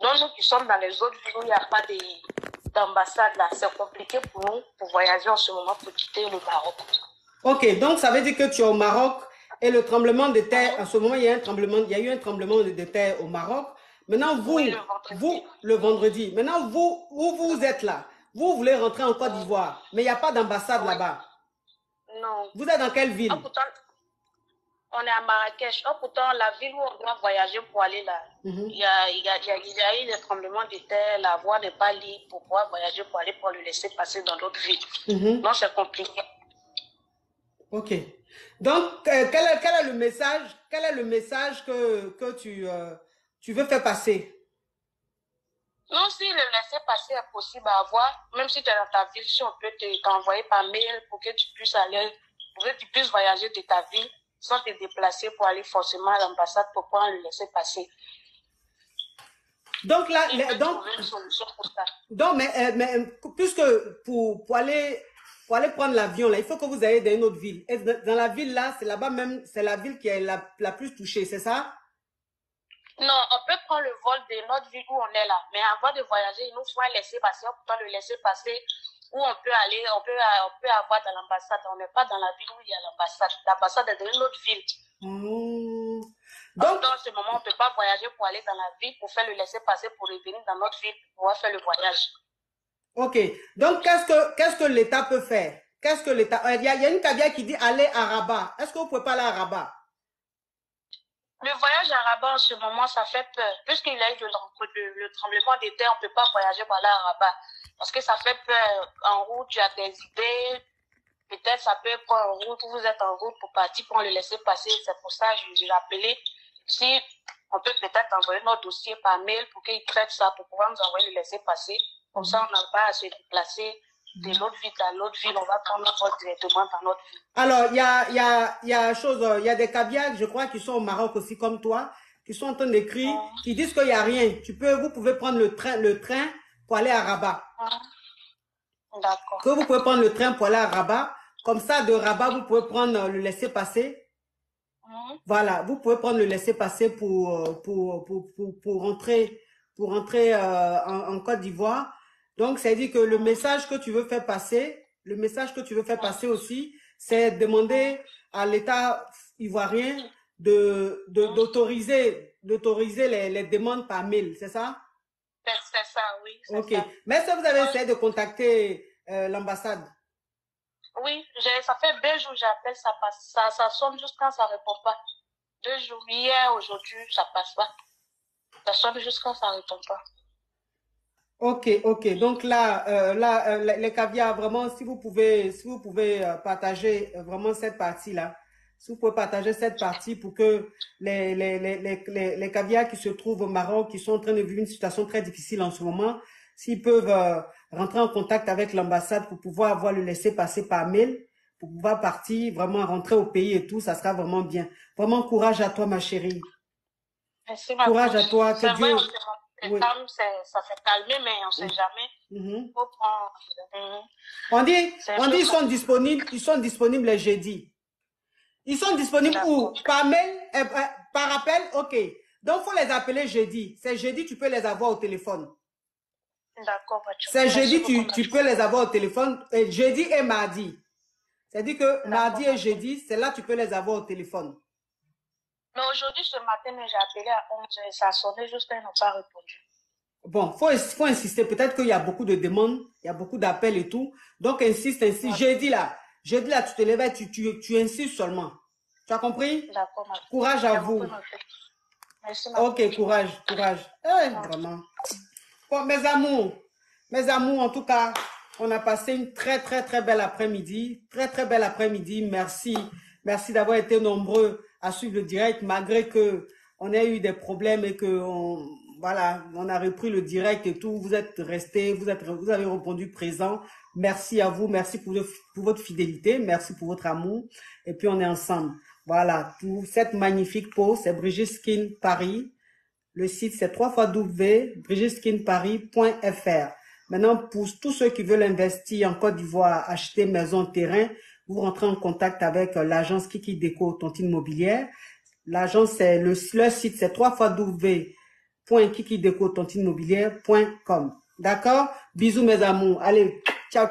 Donc, nous qui sommes dans les autres villes où il n'y a pas d'ambassade, là, c'est compliqué pour nous pour voyager en ce moment pour quitter le Maroc. Ok, donc ça veut dire que tu es au Maroc et le tremblement de terre, en ce moment, il y a eu un tremblement de terre au Maroc. Maintenant, vous, Oui, le vendredi, maintenant, où vous êtes là? Vous voulez rentrer en Côte d'Ivoire, mais il n'y a pas d'ambassade là-bas. Non. Vous êtes dans quelle ville? Pourtant, on est à Marrakech. Pourtant, la ville où on doit voyager pour aller là, il y a eu des tremblements de terre, la voie n'est pas libre pour pouvoir voyager pour aller pour le laisser passer dans d'autres villes. Donc, c'est compliqué. Ok. Donc, quel est le message que tu veux faire passer? Non, si le laisser passer est possible à avoir, même si tu es dans ta ville, si on peut t'envoyer par mail pour que tu puisses voyager de ta ville sans te déplacer pour aller forcément à l'ambassade pour pouvoir le laisser passer. Donc là, mais puisque pour aller prendre l'avion là, il faut que vous ayez dans une autre ville. Et dans la ville là, c'est là-bas même, c'est la ville qui est la plus touchée, c'est ça? Non, on peut prendre le vol de notre ville où on est là, mais avant de voyager, il nous faut un laisser-passer, on peut le laisser passer où on peut aller, on peut avoir dans l'ambassade. On n'est pas dans la ville où il y a l'ambassade. L'ambassade est dans une autre ville. Donc, dans ce moment, on ne peut pas voyager pour aller dans la ville, pour faire le laisser-passer, pour revenir dans notre ville, pour pouvoir faire le voyage. Ok. Donc, qu'est-ce que l'État peut faire? Qu'est-ce que l'État... Il y a une Kavia qui dit aller à Rabat. Est-ce que vous pouvez pas aller à Rabat? Le voyage à Rabat, en ce moment, ça fait peur. Puisqu'il y a eu le tremblement de terre, on ne peut pas voyager pour aller à Rabat. Parce que ça fait peur. En route, tu as des idées. Peut-être ça peut être en route, vous êtes en route pour partir, pour le laisser passer. C'est pour ça que je l'ai appelé. Si on peut peut-être envoyer notre dossier par mail pour qu'ils traitent ça, pour pouvoir nous envoyer le laisser passer. Comme ça, on n'a pas à se déplacer de l'autre ville à l'autre ville. On va prendre notre vol directement dans notre ville. Alors, il y a des caviars, je crois, qui sont au Maroc aussi, comme toi, qui sont en train d'écrire, qui disent qu'il n'y a rien. Vous pouvez prendre le train pour aller à Rabat. D'accord. Que vous pouvez prendre le train pour aller à Rabat. Comme ça, de Rabat, vous pouvez prendre le laisser-passer. Voilà, vous pouvez prendre le laisser-passer pour rentrer en Côte d'Ivoire. Donc, ça dit que le message que tu veux faire passer, aussi, c'est demander à l'État ivoirien d'autoriser les demandes par mail, c'est ça? C'est ça, oui. Ok. Mais est-ce que vous avez essayé de contacter l'ambassade? Oui, ça fait 2 jours que j'appelle, ça passe. Ça sonne juste quand ça ne répond pas. 2 jours, hier, aujourd'hui, ça passe pas. Ça sonne juste quand ça ne répond pas. Ok. Donc là, les caviars, vraiment, si vous pouvez partager vraiment cette partie-là, si vous pouvez partager cette partie pour que les caviars qui se trouvent au Maroc, qui sont en train de vivre une situation très difficile en ce moment, s'ils peuvent rentrer en contact avec l'ambassade pour pouvoir avoir le laisser-passer par mail, pour pouvoir partir, vraiment rentrer au pays et tout, ça sera vraiment bien. Vraiment, courage à toi, ma chérie. Merci, courage à toi. Que Dieu... Oui. Ça s'est calmé, mais on ne sait jamais. Faut prendre... On dit ils sont disponibles les jeudis. Ils sont disponibles où? Par mail, par appel? Ok. Donc, il faut les appeler jeudi. C'est jeudi, tu peux les avoir au téléphone. D'accord. C'est jeudi, tu peux les avoir au téléphone. Jeudi et mardi. C'est-à-dire que mardi et jeudi, c'est là que tu peux les avoir au téléphone. Mais aujourd'hui, ce matin, j'ai appelé à 11h. Ça a sonné juste qu'ils n'ont pas répondu. Bon, faut insister. Peut-être qu'il y a beaucoup de demandes, il y a beaucoup d'appels et tout. Donc, insiste. Jeudi là, tu te lèves, tu insistes seulement. Tu as compris? D'accord. Courage à vous. Merci. Ok, courage. Vraiment. Bon, mes amours, en tout cas, on a passé une très, très, très belle après-midi. Très, très belle après-midi. Merci. Merci d'avoir été nombreux à suivre le direct, malgré que on a eu des problèmes et que on a repris le direct et tout. Vous êtes restés, vous avez répondu présent. Merci à vous. Merci pour votre fidélité. Merci pour votre amour. Et puis, on est ensemble. Voilà. Pour cette magnifique pause, c'est Brigitte Skin Paris. Le site, c'est www.brigiteskinparis.fr. Maintenant, pour tous ceux qui veulent investir en Côte d'Ivoire, acheter maison, terrain, vous rentrez en contact avec l'agence Kiki Déco Tontine Immobilière. L'agence, leur site, c'est www.kikidecotontineimmobilière.com. D'accord? Bisous mes amours. Allez, ciao.